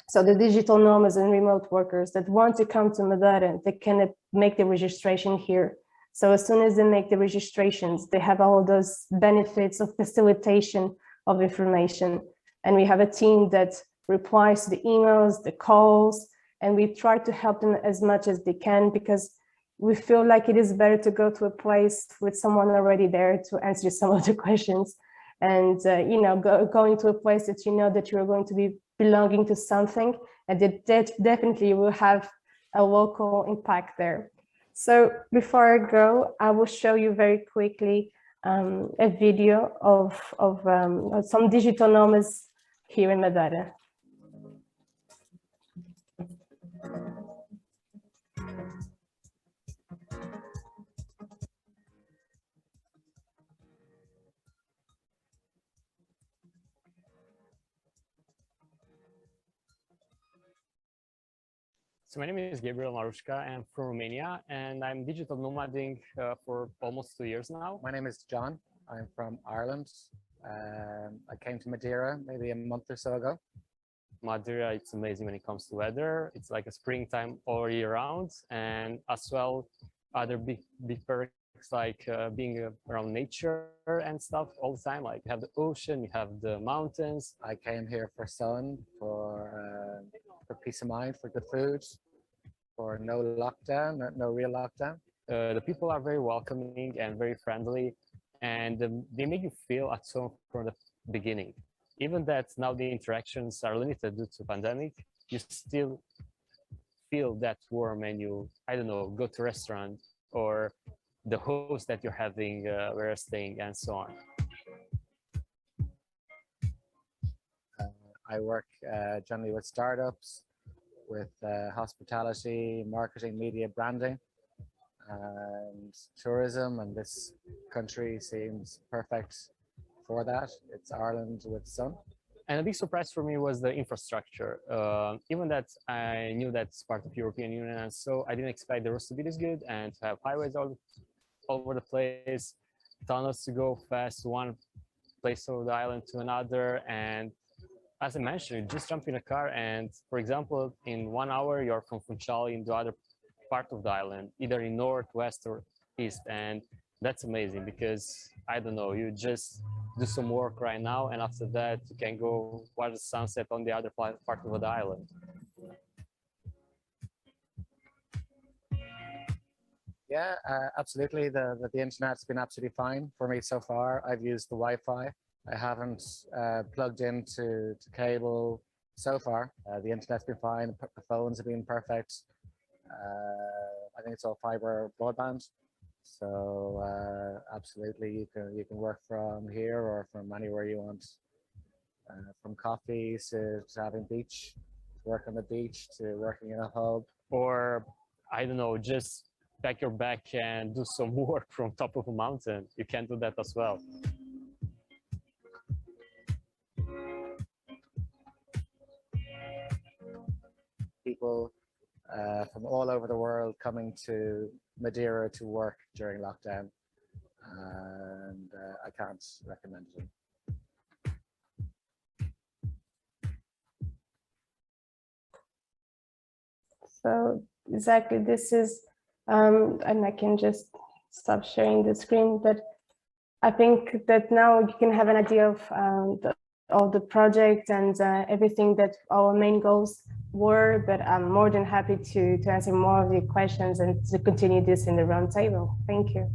So the digital nomads and remote workers that want to come to Madeira, they can make the registration here. So as soon as they make the registrations, they have all of those benefits of facilitation of information. And we have a team that replies to the emails, the calls, and we try to help them as much as they can, because we feel like it is better to go to a place with someone already there to answer some of the questions. And going to a place that you know that you're going to be belonging to something, and that definitely will have a local impact there. So before I go, I will show you very quickly a video of some digital nomads here in Madeira. So my name is Gabriel Marushka. I'm from Romania, and I'm digital nomading for almost 2 years now. My name is John. I'm from Ireland. I came to Madeira maybe a month or so ago. Madeira, it's amazing when it comes to weather. It's like a springtime all year round, and as well, other big perks like being around nature and stuff all the time. Like you have the ocean, you have the mountains. I came here for sun, for peace of mind, for good food, for no lockdown, no real lockdown. The people are very welcoming and very friendly, and they make you feel at home from the beginning. Even that now the interactions are limited due to pandemic, you still feel that warm when you, I don't know, go to a restaurant or the host that you're having where you're staying and so on. I work generally with startups, with hospitality, marketing, media, branding, and tourism, and this country seems perfect for that. It's Ireland with sun. And a big surprise for me was the infrastructure. Even that I knew that's part of European Union, and so I didn't expect the roads to be this good and to have highways all over the place, tunnels to go fast, one place over the island to another. And as I mentioned, you just jump in a car and, for example, in 1 hour, you're from Funchal in the other part of the island, either in north, west, or east. And that's amazing because, I don't know, you just do some work right now, and after that, you can go watch the sunset on the other part of the island. Yeah, absolutely. The internet's been absolutely fine for me so far. I've used the Wi-Fi. I haven't plugged into cable so far. The internet's been fine. The phones have been perfect. I think it's all fiber broadband. So absolutely, you can work from here or from anywhere you want. From coffees to having beach, work on the beach, to working in a hub. Or, I don't know, just pack your bag and do some work from top of a mountain. You can do that as well. People from all over the world coming to Madeira to work during lockdown, and I can't recommend it. So exactly, this is, and I can just stop sharing the screen, but I think that now you can have an idea of all the project and everything that our main goals were, but I'm more than happy to answer more of the questions and to continue this in the roundtable. Thank you.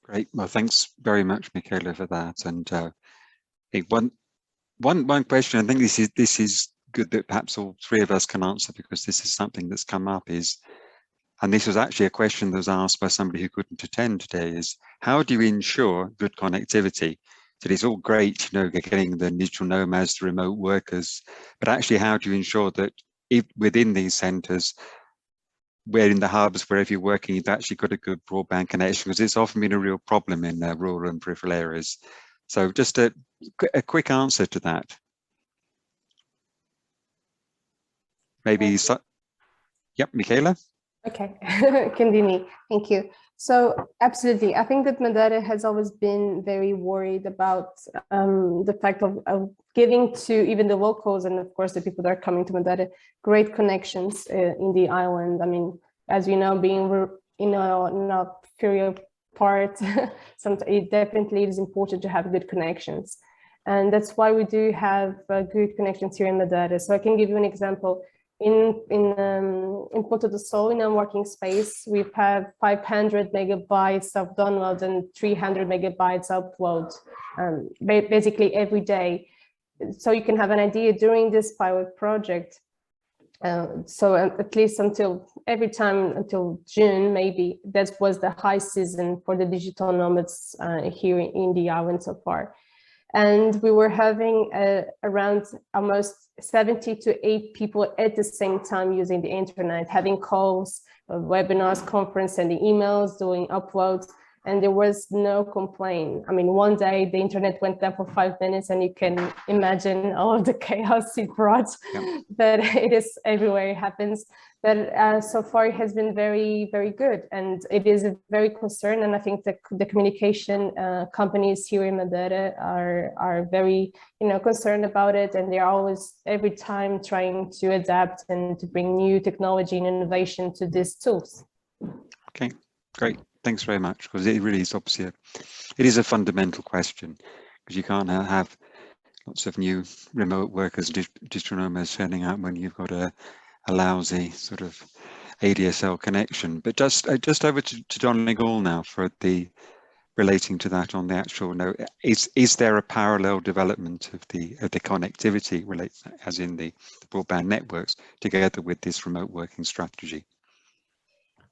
Great. Well, thanks very much, Michaela, for that. And one question, I think this is good that perhaps all three of us can answer, because this is something that's come up, and this was actually a question that was asked by somebody who couldn't attend today, is how do you ensure good connectivity? So it's all great, you know, getting the digital nomads, the remote workers, but actually how do you ensure that if within these centres, where in the hubs, wherever you're working, you've actually got a good broadband connection? Because it's often been a real problem in rural and peripheral areas. So just a quick answer to that. Maybe, yep, Michaela? Okay, continue. Thank you. So absolutely, I think that Madeira has always been very worried about the fact of giving to even the locals and of course the people that are coming to Madeira great connections in the island. I mean, as we know, being in a inferior part, it definitely is important to have good connections, and that's why we do have good connections here in Madeira. So I can give you an example. In Porto do Sol, in our working space, we have 500 megabytes of download and 300 megabytes upload, basically every day. So you can have an idea during this pilot project. So at least until June, maybe that was the high season for the digital nomads here in the island so far. And we were having around almost 70 to 80 people at the same time using the internet, having calls, webinars, conference, sending emails, doing uploads. and there was no complaint. I mean, one day the internet went down for 5 minutes, and you can imagine all of the chaos it brought. Yep. But it is everywhere it happens. But so far it has been very, very good, and it is a very concerned. And I think the communication companies here in Madeira are very, concerned about it, and they're always every time trying to adapt and to bring new technology and innovation to these tools. Okay, great. Thanks very much, because it really is obviously it is a fundamental question, because you can't have lots of new remote workers, digital nomads turning out when you've got a lousy sort of ADSL connection. But just over to John Legall now for the relating to that on the actual note. Is there a parallel development of the connectivity as in the broadband networks together with this remote working strategy?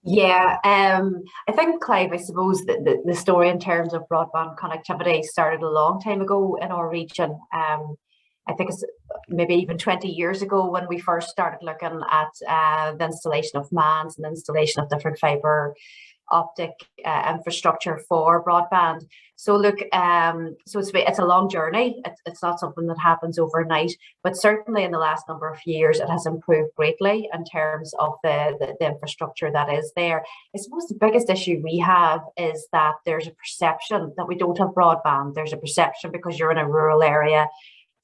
Yeah, I think, Clive, I suppose the story in terms of broadband connectivity started a long time ago in our region. I think it's maybe even 20 years ago when we first started looking at the installation of MANs and the installation of different fibre optic infrastructure for broadband. So look, so it's a long journey. It's not something that happens overnight, but certainly in the last number of years, it has improved greatly in terms of the infrastructure that is there. I suppose the biggest issue we have is that there's a perception that we don't have broadband. There's a perception because you're in a rural area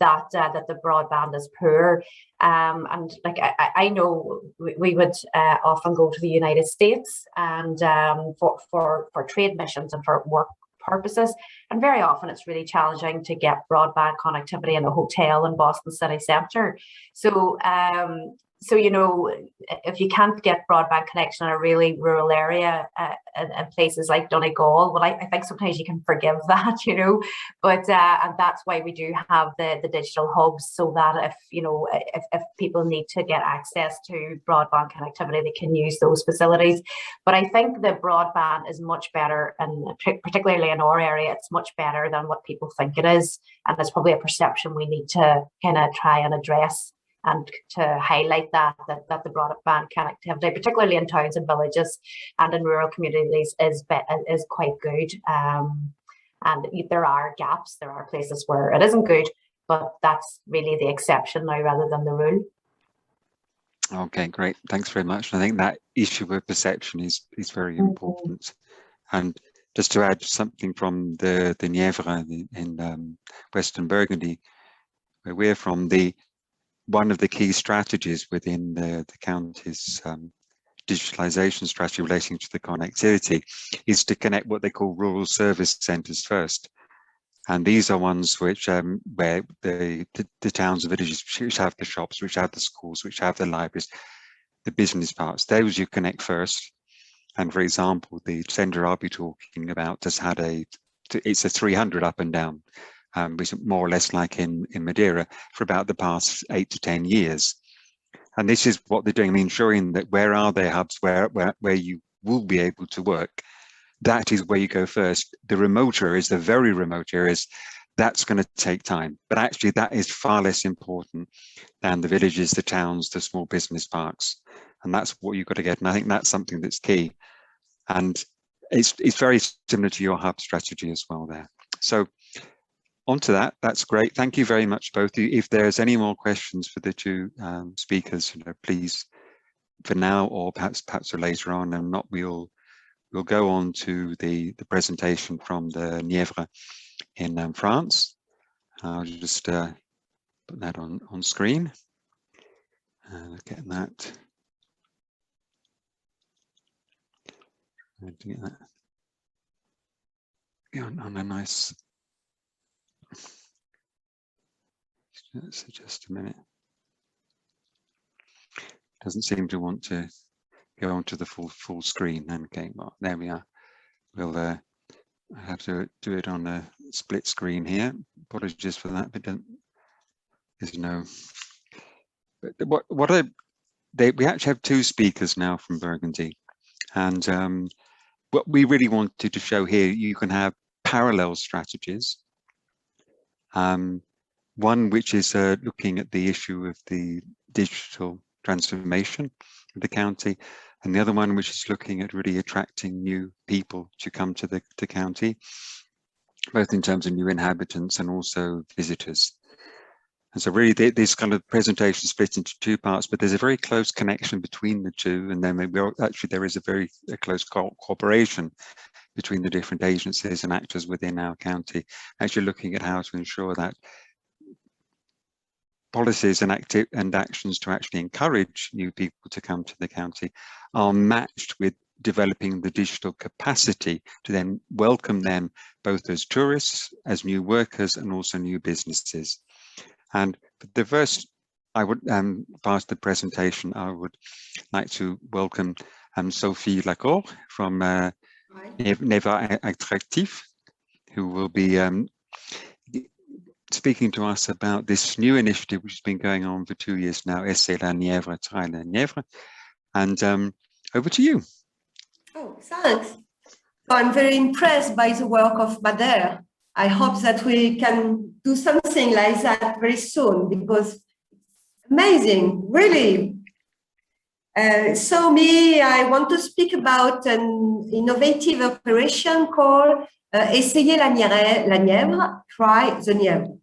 that the broadband is poor. And like I know we would often go to the United States and for trade missions and for work purposes, and very often it's really challenging to get broadband connectivity in a hotel in Boston city centre. So so if you can't get broadband connection in a really rural area in places like Donegal, well, I think sometimes you can forgive that, but and that's why we do have the digital hubs, so that if people need to get access to broadband connectivity, they can use those facilities. But I think the broadband is much better, and particularly in our area, it's much better than what people think it is, and it's probably a perception we need to kind of try and address, and to highlight that the broadband connectivity, particularly in towns and villages and in rural communities, is quite good. And there are gaps, there are places where it isn't good, but that's really the exception now rather than the rule. Okay, great. Thanks very much. I think that issue of perception is very important. And just to add something from the Nièvre in Western Burgundy, where we're from, one of the key strategies within the county's digitalization strategy relating to the connectivity is to connect what they call rural service centres first. And these are ones which where the towns and villages which have the shops, which have the schools, which have the libraries, the business parts, those you connect first. And for example, the centre I'll be talking about just had it's a 300 up and down, which is more or less like in Madeira for about the past 8 to 10 years. And this is what they're doing, I mean, ensuring that where are their hubs where you will be able to work. That is where you go first. The remote areas, the very remote areas, that's going to take time. But actually that is far less important than the villages, the towns, the small business parks. And that's what you've got to get. And I think that's something that's key. And it's very similar to your hub strategy as well there. So onto that, that's great. Thank you very much, both of you. If there's any more questions for the two speakers, please, for now or perhaps later on, and not, we'll go on to the presentation from the Nièvre in France. I'll just put that on screen. Get that. To get that on a nice. So just a minute. Doesn't seem to want to go onto the full screen. Okay, well, there we are. We'll have to do it on a split screen here. Apologies for that, but there's no. But we actually have two speakers now from Burgundy, and what we really wanted to show here, you can have parallel strategies. One which is looking at the issue of the digital transformation of the county, and the other one which is looking at really attracting new people to come to the county, both in terms of new inhabitants and also visitors. And so really this kind of presentation split into two parts, but there's a very close connection between the two, and then actually there is a very close cooperation between the different agencies and actors within our county, actually looking at how to ensure that policies and actions to actually encourage new people to come to the county are matched with developing the digital capacity to then welcome them both as tourists, as new workers, and also new businesses. And the first, I would part of the presentation, I would like to welcome Sophie Lacour from Nièvre Attractif, who will be speaking to us about this new initiative which has been going on for 2 years now, Essai la Nièvre, Try la Nièvre. And over to you. Oh, thanks. I'm very impressed by the work of Madeira. I hope that we can do something like that very soon, because it's amazing, really. So I want to speak about an innovative operation called Essayer la Nièvre, Try the Nièvre.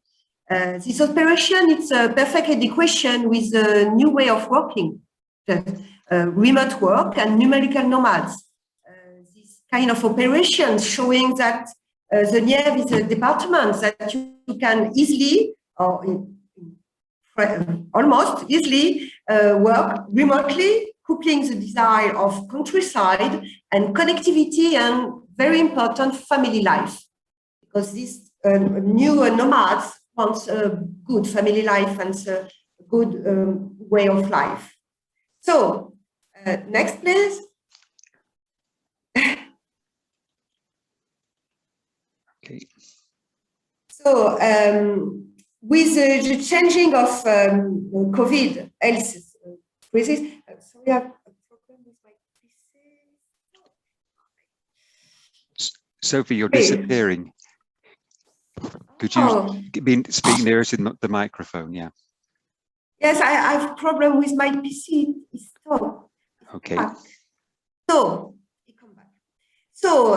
This operation, it's a perfect adequation with the new way of working, remote work and numerical nomads. This kind of operation showing that the Nièvre is a department that you can easily, or almost easily, work remotely, coupling the desire of countryside and connectivity and very important family life, because these new nomads want a good family life and a good way of life. So next, please. Okay. So with the changing of COVID health crisis, so we have a problem with my PC. Sophie, you're disappearing. Could you speak nearer to the microphone? Yeah. Yes, I have a problem with my PC. It's stopped. Okay. So, So,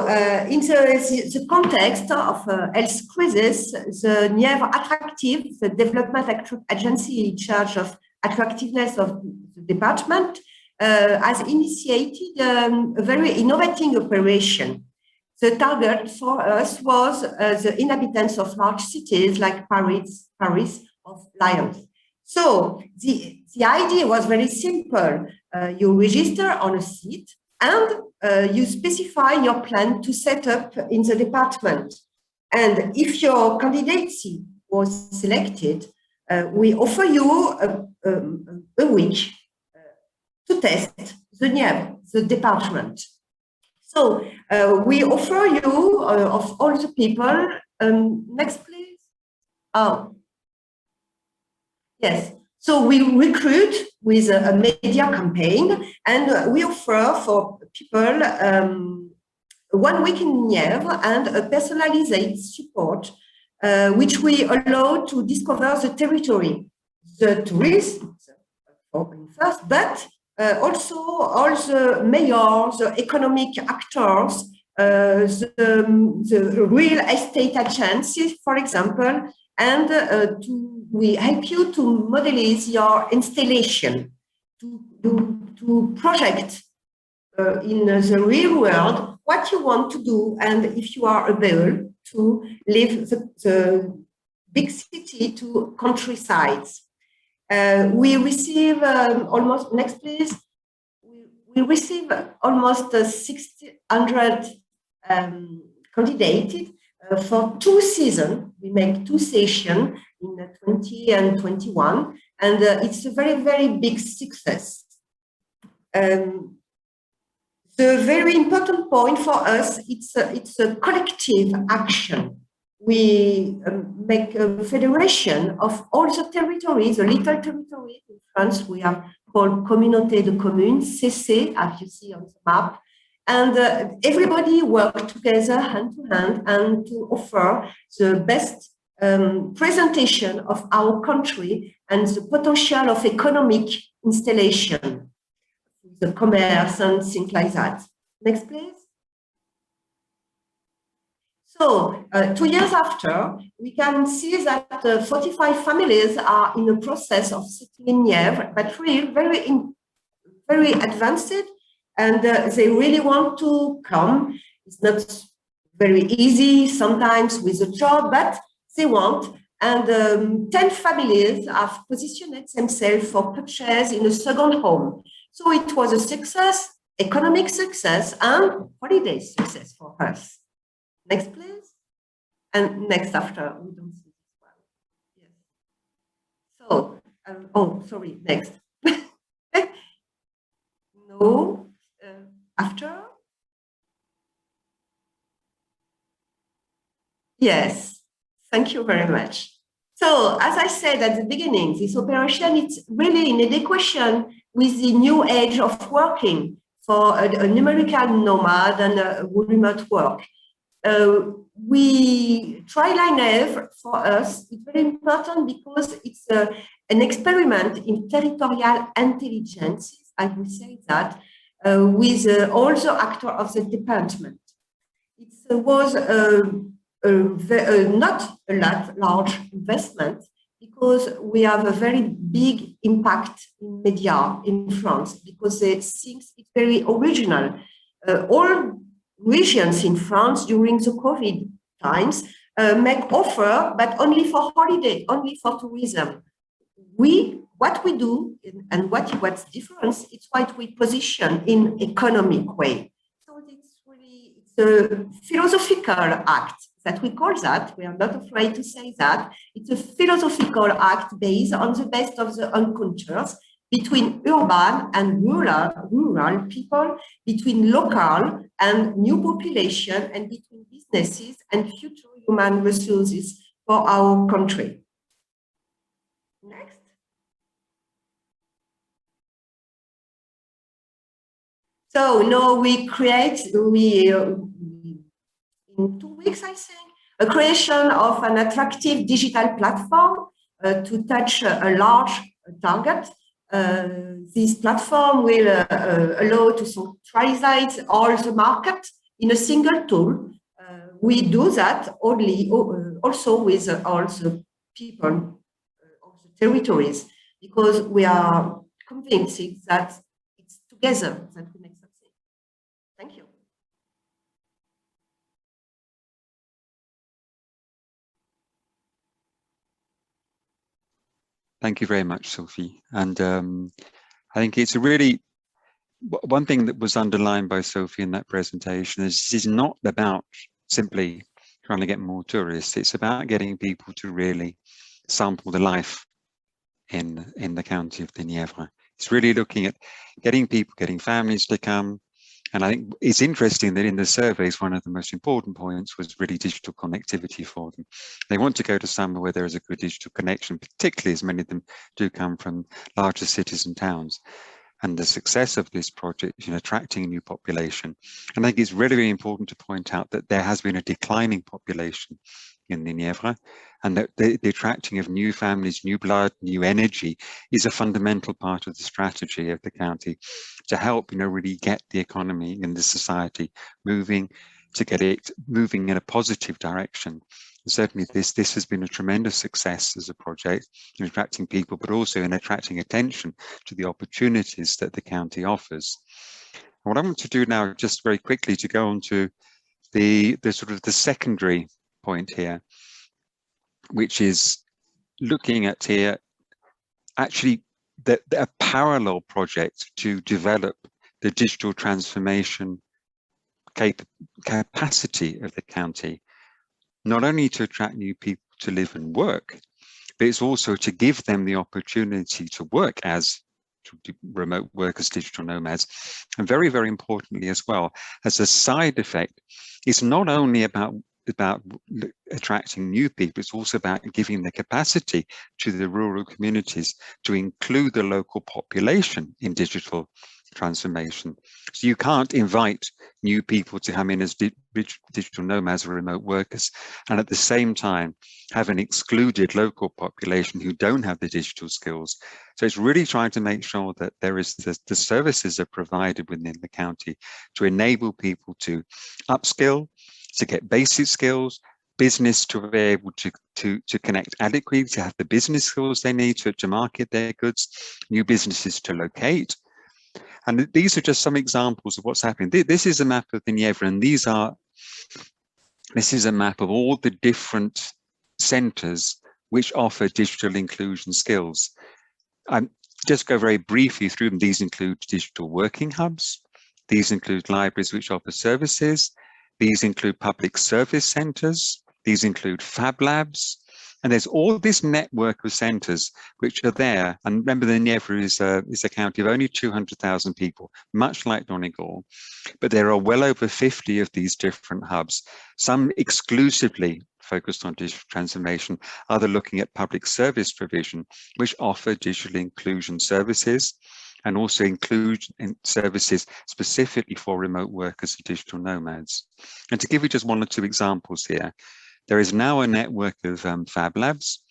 in the context of health crisis, the Nièvre Attractif, the development agency in charge of attractiveness of the department, has initiated a very innovative operation. The target for us was the inhabitants of large cities like Paris or Lyon. So the idea was very simple. You register on a site and you specify your plan to set up in the department. And if your candidacy was selected, we offer you a week to test the Nièvre, the department. So we offer you, of all the people, next please. Oh, yes. So we recruit with a media campaign, and we offer for people 1 week in Nièvre and a personalized support, which we allow to discover the territory, the tourists first, but also all the mayors, the economic actors, the real estate agencies, for example, and we help you to modelize your installation, to project in the real world what you want to do, and if you are able to leave the big city to countrysides. We receive almost, next please, we receive almost 600 candidates for 2 seasons. We make 2 sessions in 20 and 21, and it's a very, very big success. The very important point for us, it's a collective action. We make a federation of all the territories, the little territories in France. We have called Communauté de Communes, CC, as you see on the map. And everybody work together hand to hand and to offer the best presentation of our country and the potential of economic installation. the commerce and things like that. Next, please. So 2 years after, we can see that 45 families are in the process of settling in Nièvre, but really very advanced, and they really want to come. It's not very easy sometimes with a job, but they want. And 10 families have positioned themselves for purchase in a second home. So it was a success, economic success, and holiday success for us. Next, please. And next after, we don't see this one. Yes. So, oh, sorry, next. No, after. Yes, thank you very much. So, as I said at the beginning, this operation is really in adequation with the new age of working for a numerical nomad and a remote work. We Travailler Nièvre, for us, it's very important because it's an experiment in territorial intelligence, I would say that, with all the actors of the department. It was not a large investment because we have a very big impact in media in France because they think it's very original. All regions in France during the COVID times make offer, but only for holiday, only for tourism. What we do and what's different, it's what we position in economic way. So it's a philosophical act that we call that. We are not afraid to say that. It's a philosophical act based on the best of the encounters between urban and rural people, between local and new population, and between businesses and future human resources for our country. Next. So now we create, in 2 weeks, I think, a creation of an attractive digital platform to touch a large target. This platform will allow to centralize all the market in a single tool. We do that only also with all the people of the territories, because we are convinced that it's together that we make something. Thank you. Thank you very much, Sophie. And I think it's a really, one thing that was underlined by Sophie in that presentation is this is not about simply trying to get more tourists. It's about getting people to really sample the life in the county of the Nièvre. It's really looking at getting people, getting families to come. And I think it's interesting that in the surveys, one of the most important points was really digital connectivity for them. They want to go to somewhere where there is a good digital connection, particularly as many of them do come from larger cities and towns. And the success of this project in attracting a new population. And I think it's really, really important to point out that there has been a declining population in the Nièvre, and that the attracting of new families, new blood, new energy is a fundamental part of the strategy of the county to help, really get the economy and the society moving, to get it moving in a positive direction. And certainly this has been a tremendous success as a project in attracting people, but also in attracting attention to the opportunities that the county offers. And what I want to do now, just very quickly, to go on to the sort of the secondary point here, which is looking at here actually a parallel project to develop the digital transformation capacity of the county, not only to attract new people to live and work, but it's also to give them the opportunity to work as remote workers, digital nomads. And very, very importantly as well, as a side effect, it's not only about attracting new people, it's also about giving the capacity to the rural communities to include the local population in digital transformation. So you can't invite new people to come in as digital nomads or remote workers, and at the same time have an excluded local population who don't have the digital skills. So it's really trying to make sure that there is the services are provided within the county to enable people to upskill, to get basic skills, business to be able to connect adequately, to have the business skills they need to market their goods, new businesses to locate. And these are just some examples of what's happening. This is a map of the Nièvre, and this is a map of all the different centres which offer digital inclusion skills. Just go very briefly through them. These include digital working hubs. These include libraries which offer services. These include public service centres. These include fab labs. And there's all this network of centres which are there. And remember, the Nièvre is a county of only 200,000 people, much like Donegal. But there are well over 50 of these different hubs, some exclusively focused on digital transformation, other looking at public service provision, which offer digital inclusion services, and also include services specifically for remote workers and digital nomads. And to give you just one or two examples here, there is now a network of fab labs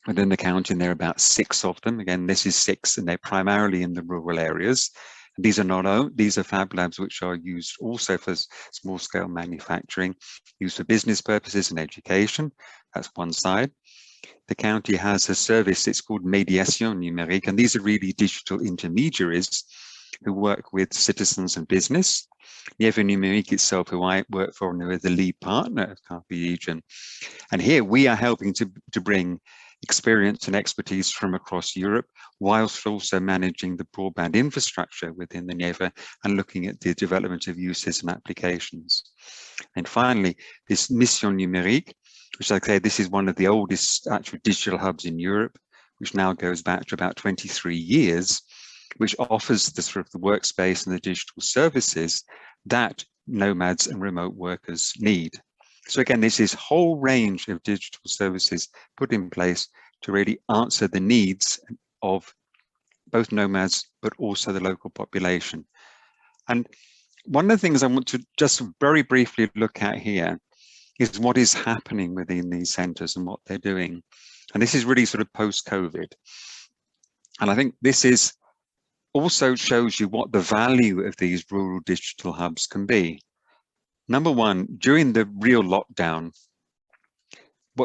within the county, and there are about 6 of them. Again, this is 6, and they're primarily in the rural areas. And these are fab labs which are used also for small-scale manufacturing, used for business purposes and education. That's one side. The county has a service, it's called Médiation Numérique, and these are really digital intermediaries who work with citizens and business. Nièvre Numérique itself, who I work for, and who are the lead partner of CARPE DIGEM. And here we are helping to bring experience and expertise from across Europe, whilst also managing the broadband infrastructure within the Nièvre and looking at the development of uses and applications. And finally, this Mission Numérique, which, like I say, this is one of the oldest actual digital hubs in Europe, which now goes back to about 23 years, which offers the sort of the workspace and the digital services that nomads and remote workers need. So again, there's this whole range of digital services put in place to really answer the needs of both nomads, but also the local population. And one of the things I want to just very briefly look at here is what is happening within these centres and what they're doing. And this is really sort of post-COVID. And I think this is also shows you what the value of these rural digital hubs can be. Number one, during the real lockdown,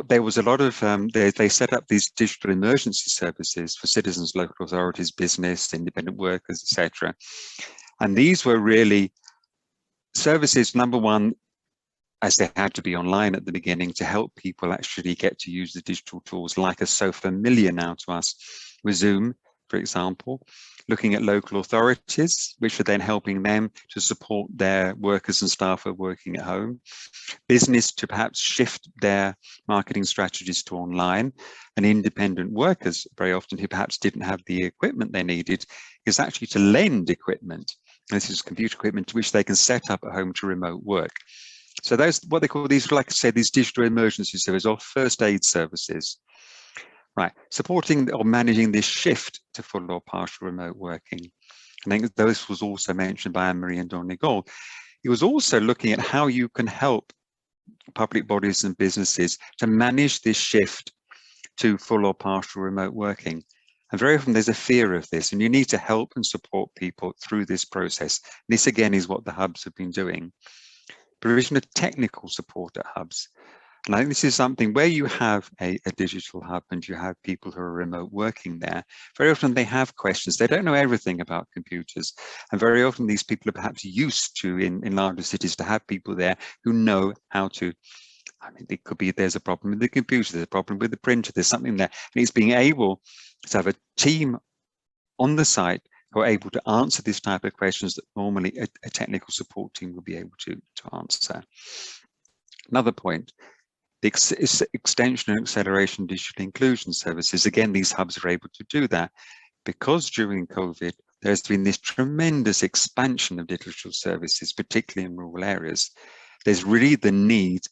there was a lot of, they set up these digital emergency services for citizens, local authorities, business, independent workers, etc. And these were really services, number one, as they had to be online at the beginning, to help people actually get to use the digital tools like are so familiar now to us with Zoom, for example, looking at local authorities, which are then helping them to support their workers and staff who are working at home, business to perhaps shift their marketing strategies to online, and independent workers, very often who perhaps didn't have the equipment they needed, is actually to lend equipment. And this is computer equipment which they can set up at home to remote work. So those, what they call these, like I said, these digital emergency services or first aid services. Right, supporting or managing this shift to full or partial remote working. I think this was also mentioned by Anne-Marie and Donegal. It was also looking at how you can help public bodies and businesses to manage this shift to full or partial remote working. And very often there's a fear of this, and you need to help and support people through this process. This again is what the hubs have been doing. Provision of technical support at hubs. And I think this is something where you have a digital hub and you have people who are remote working there. Very often they have questions. They don't know everything about computers. And very often these people are perhaps used to, in larger cities, to have people there who know how to, I mean, it could be there's a problem with the computer, there's a problem with the printer, there's something there. And it's being able to have a team on the site who are able to answer this type of questions that normally a technical support team will be able to answer. Another point, the extension and acceleration of digital inclusion services. Again, these hubs are able to do that because during COVID, there's been this tremendous expansion of digital services, particularly in rural areas. There's really the need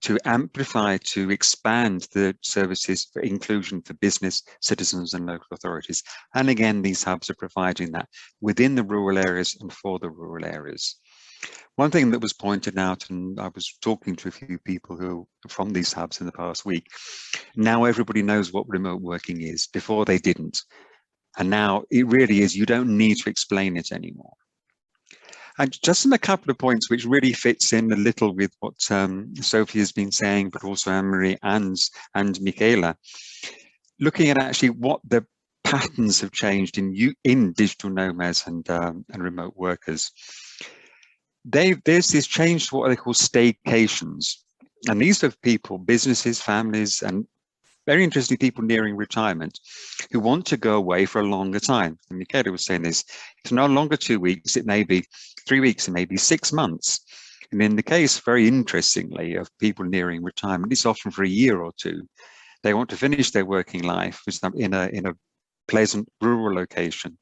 to amplify, to expand the services for inclusion for business, citizens and local authorities. And again, these hubs are providing that within the rural areas and for the rural areas. One thing that was pointed out, and I was talking to a few people who are from these hubs in the past week, now everybody knows what remote working is. Before they didn't. And now it really is, you don't need to explain it anymore. And just a couple of points which really fits in a little with what Sophie has been saying, but also Anne-Marie and Michaela, looking at actually what the patterns have changed in digital nomads and remote workers. There's this change to what they call staycations. And these are people, businesses, families, and very interesting people nearing retirement who want to go away for a longer time. And Michaela was saying this, it's no longer 2 weeks, it may be 3 weeks, it may be 6 months. And in the case, very interestingly, of people nearing retirement, it's often for a year or two. They want to finish their working life in a pleasant rural location.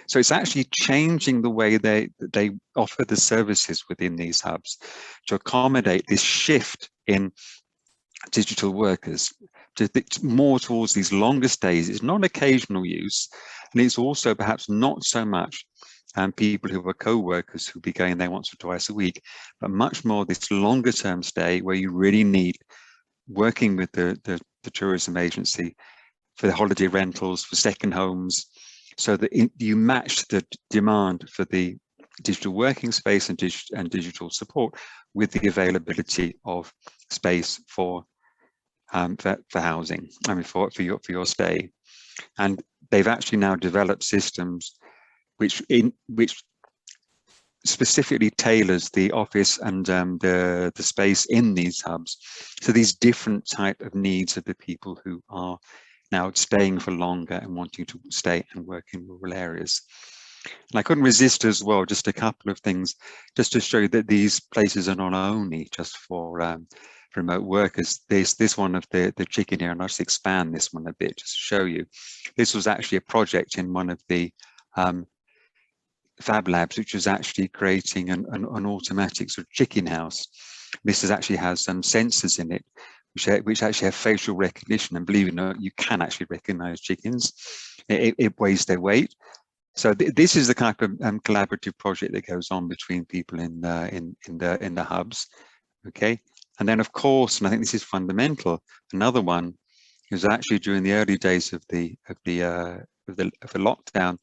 So it's actually changing the way they offer the services within these hubs to accommodate this shift in digital workers, more towards these longer stays. It's not occasional use, and it's also perhaps not so much people who are co-workers who be going there once or twice a week, but much more this longer term stay where you really need working with the tourism agency for the holiday rentals, for second homes, so that you match the demand for the digital working space and digital support with the availability of space for housing, I mean for your stay. And they've actually now developed systems which specifically tailors the office and the space in these hubs. So these different type of needs of the people who are now staying for longer and wanting to stay and work in rural areas. And I couldn't resist as well, just a couple of things, just to show you that these places are not only just for remote workers. This one of the chicken here, and I'll just expand this one a bit just to show you. This was actually a project in one of the Fab Labs, which was actually creating an automatic sort of chicken house. This actually has some sensors in it, which actually have facial recognition, and believe it or not, you can actually recognize chickens. It weighs their weight. So this is the type of collaborative project that goes on between people in the hubs. Okay, and then of course, and I think this is fundamental, another one is actually during the early days of the lockdown,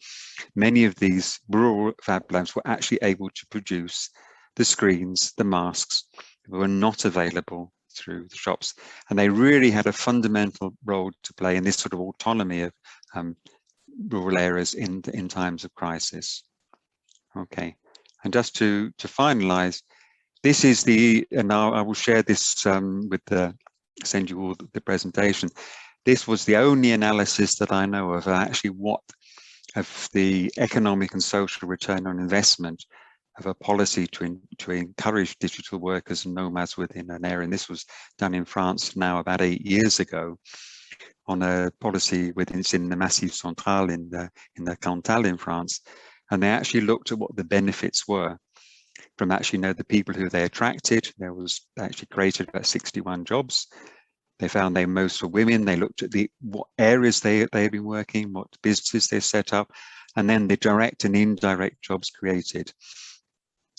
many of these rural Fab Labs were actually able to produce the screens, the masks that were not available through the shops, and they really had a fundamental role to play in this sort of autonomy of rural areas in times of crisis. Okay, and just to finalize, this is and I will share this send you all the presentation. This was the only analysis that I know of actually what of the economic and social return on investment of a policy to encourage digital workers and nomads within an area. And this was done in France now about 8 years ago on a policy in the Massif Central in the Cantal in France. And they actually looked at what the benefits were from actually the people who they attracted. There was actually created about 61 jobs. They found they most were women. They looked at what areas they had been working, what businesses they set up, and then the direct and indirect jobs created.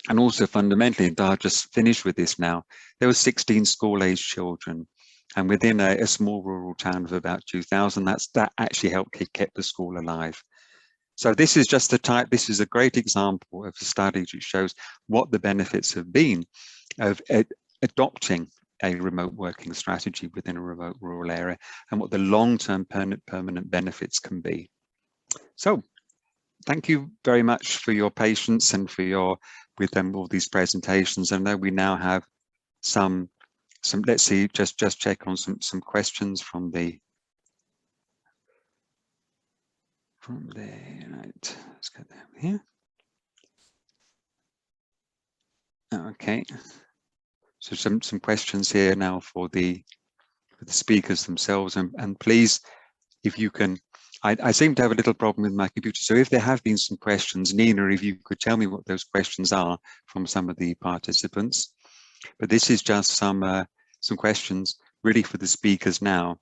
And also fundamentally, and I'll just finish with this now, there were 16 school-aged children, and within a small rural town of about 2,000, that actually helped keep the school alive. So this is just this is a great example of a study which shows what the benefits have been of adopting a remote working strategy within a remote rural area, and what the long-term permanent benefits can be. So thank you very much for your patience and for with all these presentations. I know we now have some let's see, just check on some questions from the right. Let's go there here. Okay. So some questions here now for the speakers themselves, and please, if you can, I seem to have a little problem with my computer, so if there have been some questions, Nina, if you could tell me what those questions are from some of the participants. But this is just some some questions really for the speakers now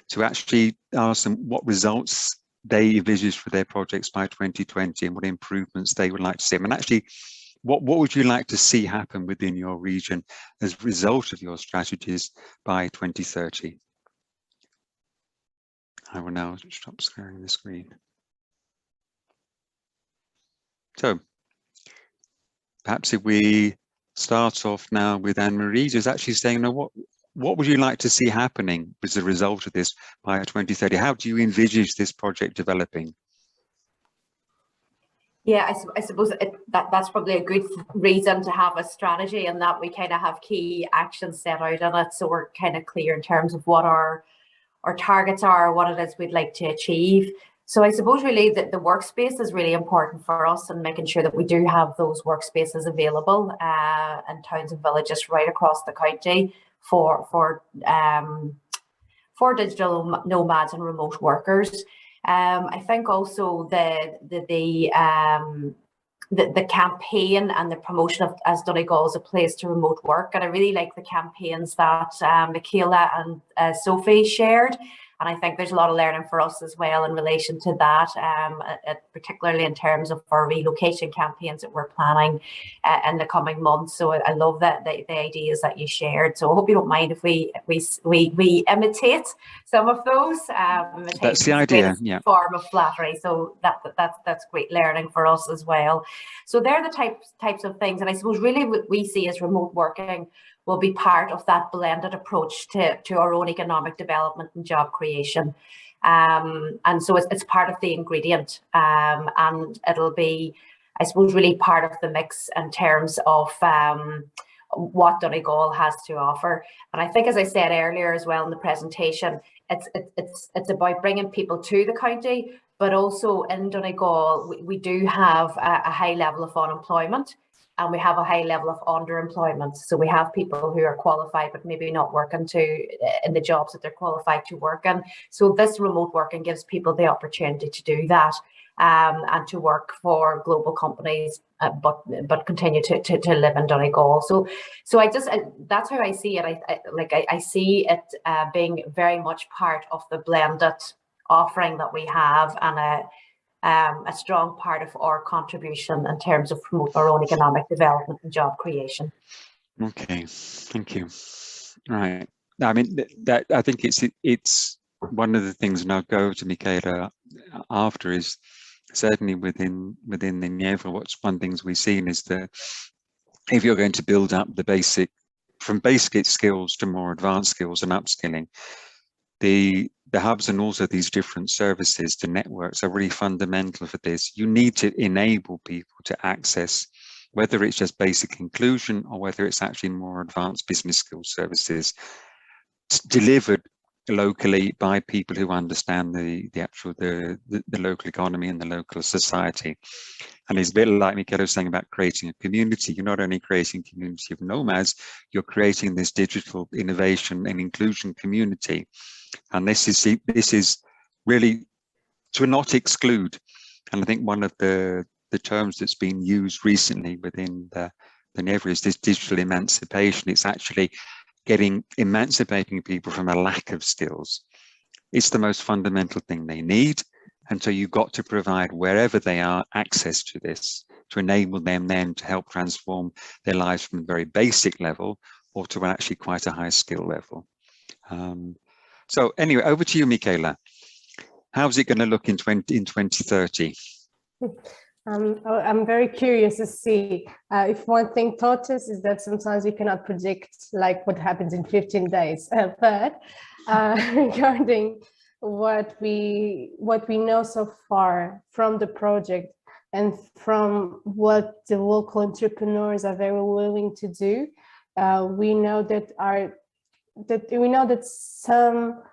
to actually ask them what results they envisage for their projects by 2020 and what improvements they would like to see. And actually, what would you like to see happen within your region as a result of your strategies by 2030? I will now stop sharing the screen. So perhaps if we start off now with Anne-Marie, just actually saying, what would you like to see happening as a result of this by 2030? How do you envisage this project developing? Yeah, I suppose that's probably a good reason to have a strategy, and that we kind of have key actions set out on it, so we're kind of clear in terms of what our targets are, what it is we'd like to achieve. So I suppose really that the workspace is really important for us, and making sure that we do have those workspaces available in towns and villages right across the county for digital nomads and remote workers. I think also the campaign and the promotion of as Donegal as a place to remote work, and I really like the campaigns that Michaela and Sophie shared. And I think there's a lot of learning for us as well in relation to that, particularly in terms of our relocation campaigns that we're planning in the coming months. So I love that the ideas that you shared. So I hope you don't mind if we imitate some of those. That's the idea, yeah. Form of flattery. So that's great learning for us as well. So they're the types of things, and I suppose really what we see as remote working will be part of that blended approach to our own economic development and job creation. And so it's part of the ingredient, and it'll be, I suppose, really part of the mix in terms of what Donegal has to offer. And I think, as I said earlier as well in the presentation, it's about bringing people to the county, but also in Donegal, we do have a high level of unemployment. And we have a high level of underemployment. So we have people who are qualified, but maybe not working in the jobs that they're qualified to work in. So this remote working gives people the opportunity to do that, and to work for global companies, but continue to live in Donegal. So that's how I see it. I see it being very much part of the blended offering that we have, and a strong part of our contribution in terms of promoting our own economic development and job creation. Okay, thank you. All right. I mean, that I think it's one of the things, and I'll go to Michaela after, is certainly within the Nièvre, what's one things we've seen is that if you're going to build up from basic skills to more advanced skills and upskilling, the hubs and also these different services, the networks, are really fundamental for this. You need to enable people to access, whether it's just basic inclusion or whether it's actually more advanced business skills services delivered locally by people who understand the local economy and the local society. And it's a bit like Michaela was saying about creating a community. You're not only creating a community of nomads, you're creating this digital innovation and inclusion community. And this is really to not exclude. And I think one of the terms that's been used recently within the Nièvre is this digital emancipation. It's actually emancipating people from a lack of skills. It's the most fundamental thing they need. And so you've got to provide, wherever they are, access to this to enable them then to help transform their lives from a very basic level or to actually quite a high skill level. So anyway, over to you, Michaela. How's it going to look in 2030? I'm very curious to see if one thing taught us is that sometimes you cannot predict like what happens in 15 days. But regarding what we know so far from the project and from what the local entrepreneurs are very willing to do, we know that some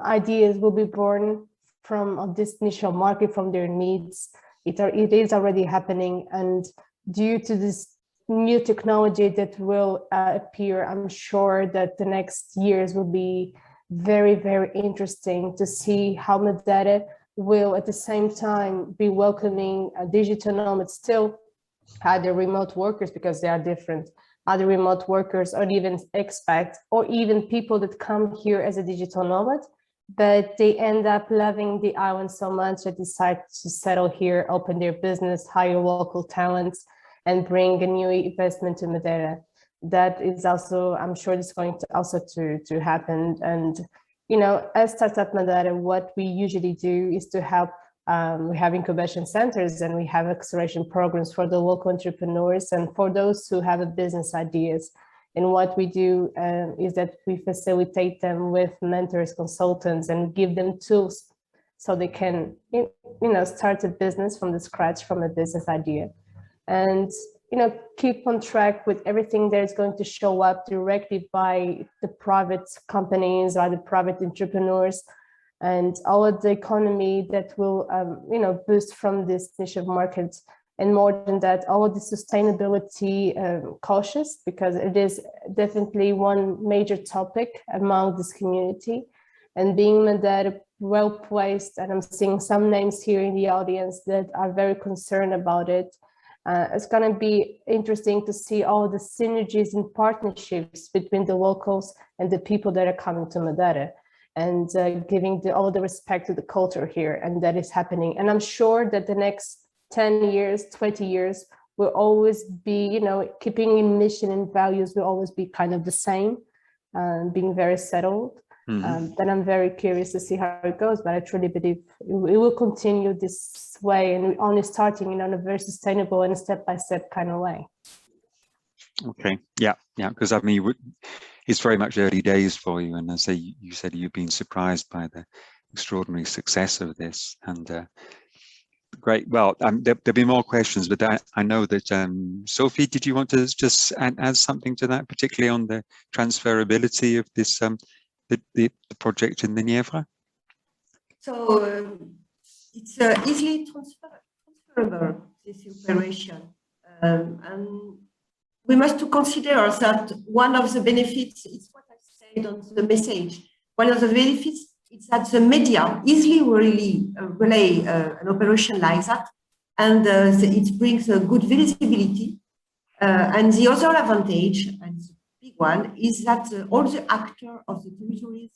ideas will be born from this initial market, from their needs. It is already happening, and due to this new technology that will appear, I'm sure that the next years will be very, very interesting to see how Madeira will at the same time be welcoming digital nomads, still either remote workers because they are different, other remote workers, or even expats, or even people that come here as a digital nomad, but they end up loving the island so much that decide to settle here, open their business, hire local talents, and bring a new investment to Madeira. That is also, I'm sure it's going to also to happen. And, you know, as Startup Madeira, what we usually do is to help. We have incubation centers and we have acceleration programs for the local entrepreneurs and for those who have a business ideas. And what we do is that we facilitate them with mentors, consultants, and give them tools so they can, you know, start a business from the scratch, from a business idea. And, you know, keep on track with everything that is going to show up directly by the private companies or the private entrepreneurs, and all of the economy that will, you know, boost from this niche of market. And more than that, all of the sustainability cautious, because it is definitely one major topic among this community. And being Madeira well placed, and I'm seeing some names here in the audience that are very concerned about it. It's going to be interesting to see all the synergies and partnerships between the locals and the people that are coming to Madeira, and giving all the respect to the culture here, and that is happening. And I'm sure that the next 10 years, 20 years will always be, you know, keeping in mission and values will always be kind of the same, being very settled. Then I'm very curious to see how it goes, but I truly believe it will continue this way, and we're only starting in a very sustainable and step-by-step kind of way. Okay, yeah, because I mean, it's very much early days for you, and as you said, you've been surprised by the extraordinary success of this, and great. Well, there'll be more questions, but I know that Sophie, did you want to just add something to that, particularly on the transferability of this the project in the Nièvre? So it's easily transferable, this operation, and we must consider that one of the benefits is what I said on the message. One of the benefits is that the media easily relay an operation like that, and it brings a good visibility. And the other advantage, and the big one, is that all the actors of the territories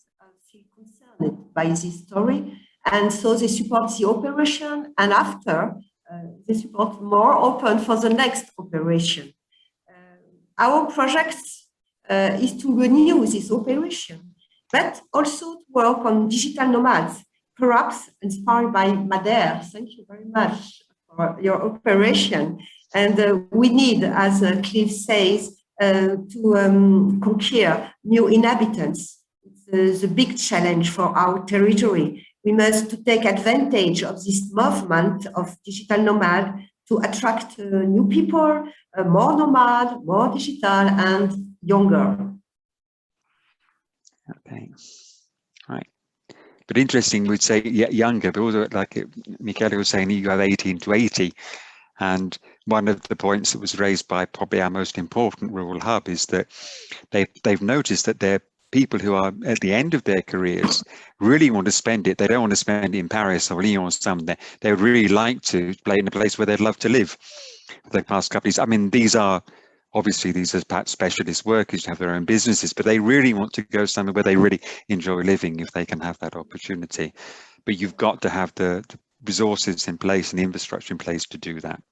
feel concerned by this story, and so they support the operation, and after they support more open for the next operation. Our project is to renew this operation, but also to work on digital nomads, perhaps inspired by Madeira. Thank you very much for your operation. And we need, as Cliff says, to conquer new inhabitants. It's a big challenge for our territory. We must take advantage of this movement of digital nomad to attract new people, more nomad, more digital, and younger. Okay, right. But interesting, we'd say younger, but also like Michele was saying, you have 18 to 80. And one of the points that was raised by probably our most important rural hub is that they've noticed that they're people who are at the end of their careers really want to spend it. They don't want to spend it in Paris or Lyon or somewhere. They would really like to play in a place where they'd love to live for the past couple of years. I mean, these are perhaps specialist workers who have their own businesses, but they really want to go somewhere where they really enjoy living if they can have that opportunity. But you've got to have the resources in place and the infrastructure in place to do that.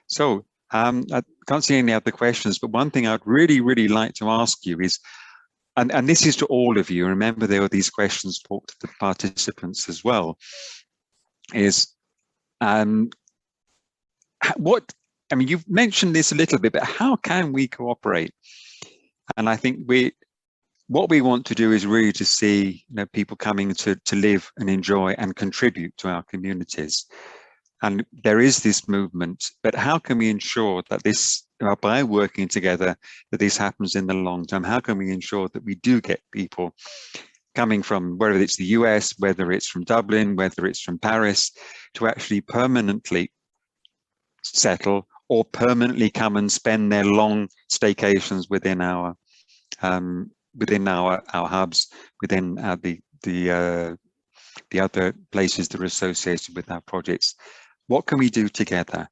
So I can't see any other questions, but one thing I'd really like to ask you is, and this is to all of you, remember there are these questions put to the participants as well, is I mean, you've mentioned this a little bit, but how can we cooperate? And I think what we want to do is really to see people coming to live and enjoy and contribute to our communities. And there is this movement, but how can we ensure that this, by working together, that this happens in the long term? How can we ensure that we do get people coming from, whether it's the US, whether it's from Dublin, whether it's from Paris, to actually permanently settle or permanently come and spend their long staycations within our hubs, within the other places that are associated with our projects? What can we do together?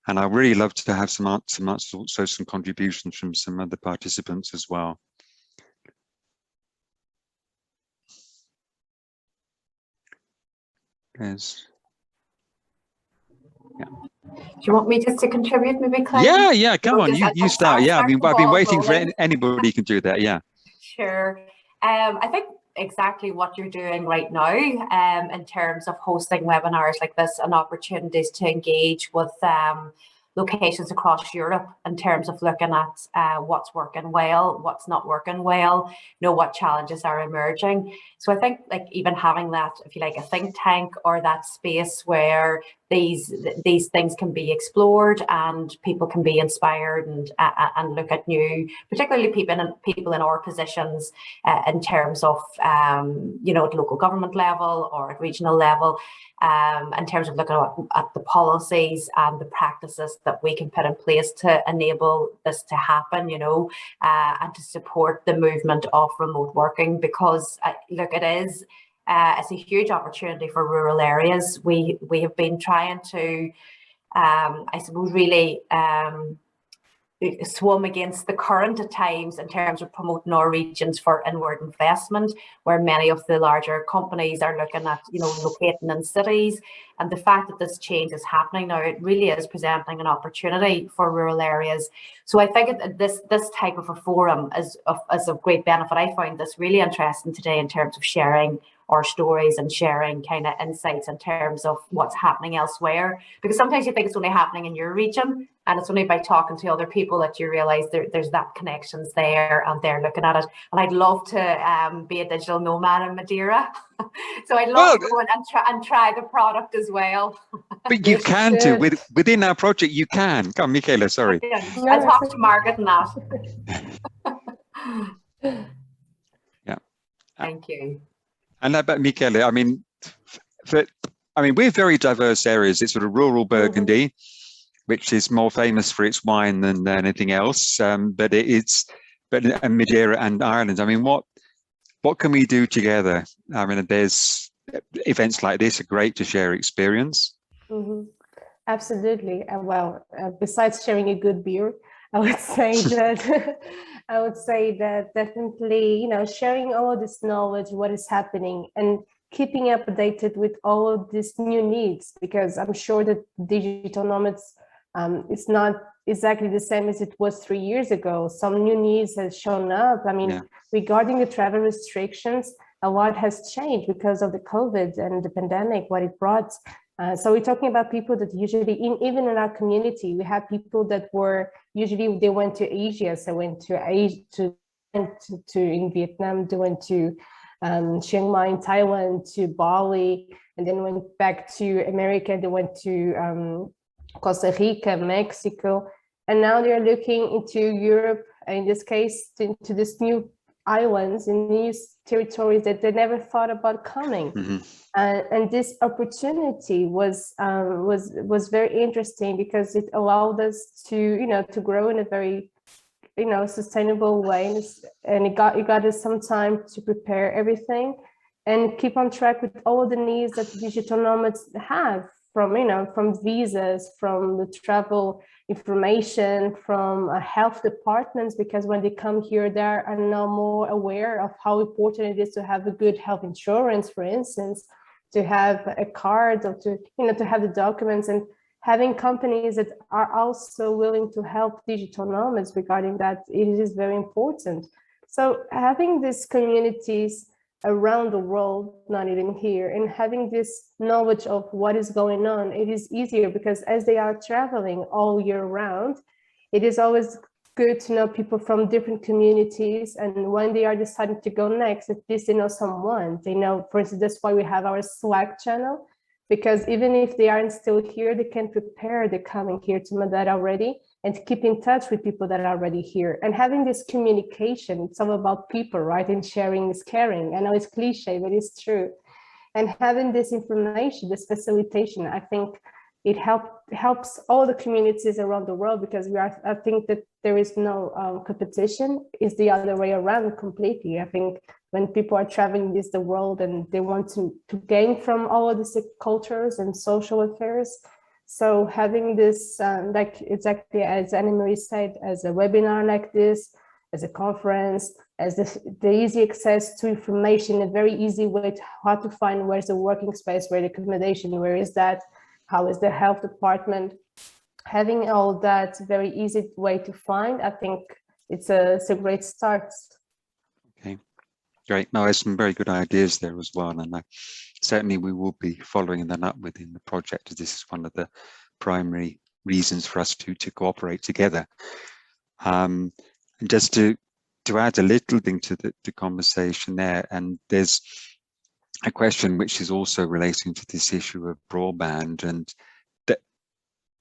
And I really love to have some answers, also some contributions from some other participants as well. Yes. Yeah. Do you want me just to contribute, maybe, Claire? Yeah, come on, you start. Yeah, I mean, I've been waiting for anybody can do that. Yeah. Sure. I think exactly what you're doing right now in terms of hosting webinars like this and opportunities to engage with locations across Europe in terms of looking at what's working well, what's not working well, what challenges are emerging. So I think like even having that, if you like, a think tank or that space where these things can be explored and people can be inspired and look at new, particularly people in our positions in terms of at local government level or at regional level, in terms of looking at the policies and the practices that we can put in place to enable this to happen, and to support the movement of remote working, because look, it's a huge opportunity for rural areas. We have been trying to, I suppose, really swim against the current at times in terms of promoting our regions for inward investment, where many of the larger companies are looking at, locating in cities. And the fact that this change is happening now, it really is presenting an opportunity for rural areas. So I think this type of a forum is of great benefit. I find this really interesting today in terms of sharing our stories and sharing kind of insights in terms of what's happening elsewhere, because sometimes you think it's only happening in your region, and it's only by talking to other people that you realize there's that connections there and they're looking at it. And I'd love to be a digital nomad in Madeira. So I'd love to go and try the product as well. But you can do within our project. You can. Come, Michaela. Sorry. I'll talk to Margaret on that. Yeah. Thank you. And about Michele, I mean, we're very diverse areas. It's sort of rural Burgundy, which is more famous for its wine than anything else. But Madeira and Ireland. I mean, what can we do together? I mean, there's events like this are great to share experience. Absolutely. Besides sharing a good beer, I would say that definitely, sharing all of this knowledge, what is happening, and keeping updated with all of these new needs, because I'm sure that digital nomads, it's not exactly the same as it was 3 years ago. Some new needs have shown up. I mean, regarding the travel restrictions, a lot has changed because of the COVID and the pandemic, what it brought. So we're talking about people that usually, even in our community, we have people that were usually they went to Asia, so went to Asia, in Vietnam, they went to Chiang Mai in Thailand, to Bali, and then went back to America. They went to Costa Rica, Mexico, and now they're looking into Europe. In this case, into these new islands and new territories that they never thought about coming. And this opportunity was very interesting, because it allowed us to grow in a very sustainable way, and it got us some time to prepare everything and keep on track with all of the needs that digital nomads have, from visas, from the travel information, from health departments, because when they come here, they are now more aware of how important it is to have a good health insurance, for instance, to have a card, or to have the documents, and having companies that are also willing to help digital nomads regarding that, it is very important. So having these communities around the world, not even here, and having this knowledge of what is going on, it is easier, because as they are traveling all year round, it is always good to know people from different communities, and when they are deciding to go next, at least they know someone. They know, for instance, that's why we have our Slack channel, because even if they aren't still here, they can prepare the coming here to Madeira already, and keep in touch with people that are already here. And having this communication, it's all about people, right? And sharing is caring. I know it's cliche, but it's true. And having this information, this facilitation, I think it helps all the communities around the world, because I think that there is no competition. It's the other way around completely. I think when people are traveling the world and they want to gain from all of these cultures and social affairs, So having this, like exactly as Anne-Marie said, as a webinar like this, as a conference, as the easy access to information, a very easy way to how to find where's the working space, where the accommodation, where is that, how is the health department, having all that very easy way to find, I think it's a great start. Okay, great. No, there's some very good ideas there as well, and certainly we will be following that up within the project, as this is one of the primary reasons for us to cooperate together. And just to add a little thing to the conversation there, and there's a question which is also relating to this issue of broadband, and that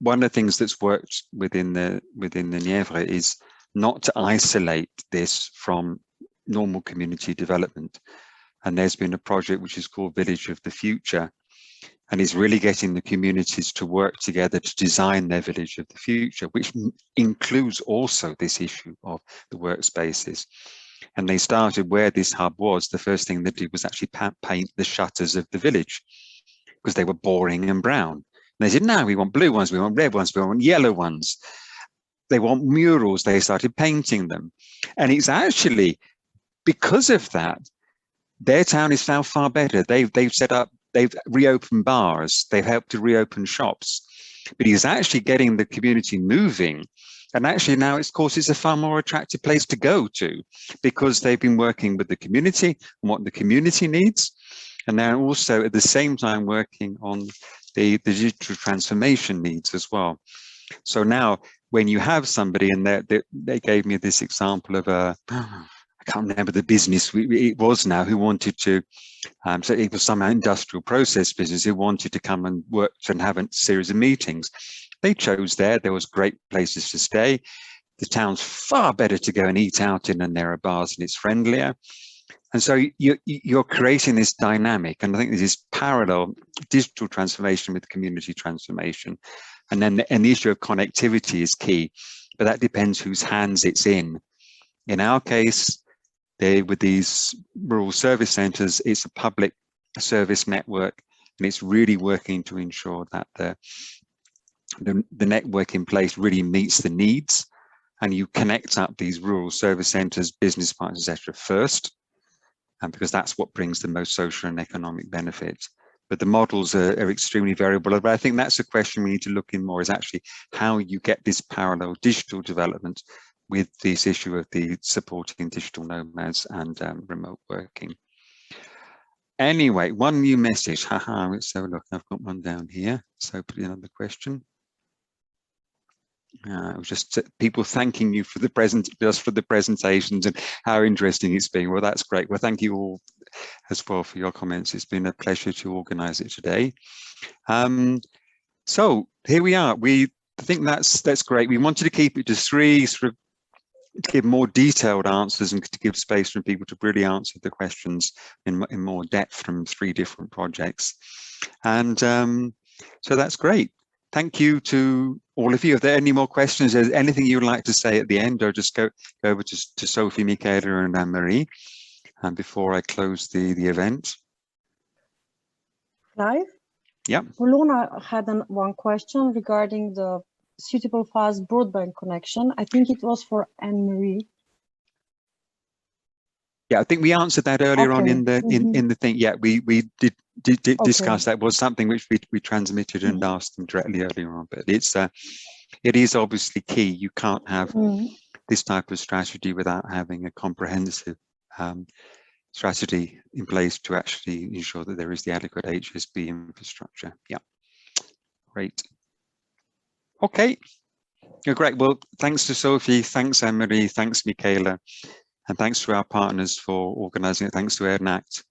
one of the things that's worked within the Nièvre is not to isolate this from normal community development. And there's been a project which is called Village of the Future, and is really getting the communities to work together to design their village of the future, which includes also this issue of the workspaces. And they started where this hub was. The first thing they did was actually paint the shutters of the village, because they were boring and brown. And they said, no, we want blue ones, we want red ones, we want yellow ones. They want murals. They started painting them. And it's actually because of that, their town is now far better. They've set up, they've reopened bars, they've helped to reopen shops, but he's actually getting the community moving. And actually now, of course, it's a far more attractive place to go to, because they've been working with the community and what the community needs. And they're also at the same time working on the digital transformation needs as well. So now when you have somebody, and they gave me this example of I can't remember the business it was now, who wanted to, so it was some industrial process business who wanted to come and work and have a series of meetings. They chose there was great places to stay. The town's far better to go and eat out in, and there are bars and it's friendlier. And so you're creating this dynamic, and I think this is parallel digital transformation with community transformation. And then the issue of connectivity is key, but that depends whose hands it's in. In our case, with these rural service centres, it's a public service network, and it's really working to ensure that the network in place really meets the needs, and you connect up these rural service centres, business partners, etc. first, and because that's what brings the most social and economic benefits. But the models are extremely variable. But I think that's a question we need to look in more, is actually how you get this parallel digital development with this issue of the supporting digital nomads and remote working. Anyway, one new message. Haha, let's have a look. I've got one down here. So put another question. It was just people thanking you for the presentations and how interesting it's been. Well, that's great. Well, thank you all as well for your comments. It's been a pleasure to organise it today. So here we are. I think that's great. We wanted to keep it to three, sort of to give more detailed answers and to give space for people to really answer the questions in more depth from 3 different projects. And so that's great. Thank you to all of you. If there are any more questions, is there anything you would like to say at the end, or just go over to Sophie, Michaela and Anne-Marie before I close the event? Live? Yeah. Luna had one question regarding the suitable fast broadband connection. I think it was for Anne-Marie. Yeah, I think we answered that earlier on in the in the thing. Yeah, we did discuss that. Was something which we transmitted and asked them directly earlier on. But it is obviously key. You can't have this type of strategy without having a comprehensive strategy in place to actually ensure that there is the adequate HSB infrastructure. Yeah, great. Okay, great. Well, thanks to Sophie, thanks Anne-Marie, thanks Michaela, and thanks to our partners for organising it. Thanks to ERNACT,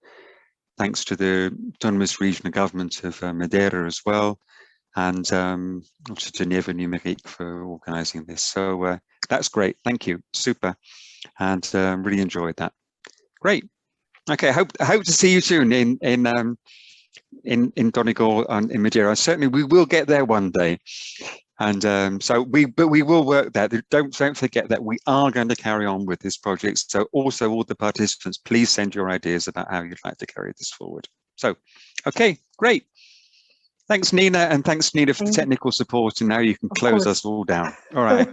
thanks to the autonomous regional government of Madeira as well, and also to Nièvre Numérique for organising this. So that's great. Thank you. Super, and really enjoyed that. Great. Okay, I hope to see you soon in Donegal and in Madeira. Certainly, we will get there one day. And but we will work that. Don't forget that we are going to carry on with this project. So also all the participants, please send your ideas about how you'd like to carry this forward. So, okay, great. Thanks, Nina, and thanks, Nina, for the technical support. And now you can close us all down. All right.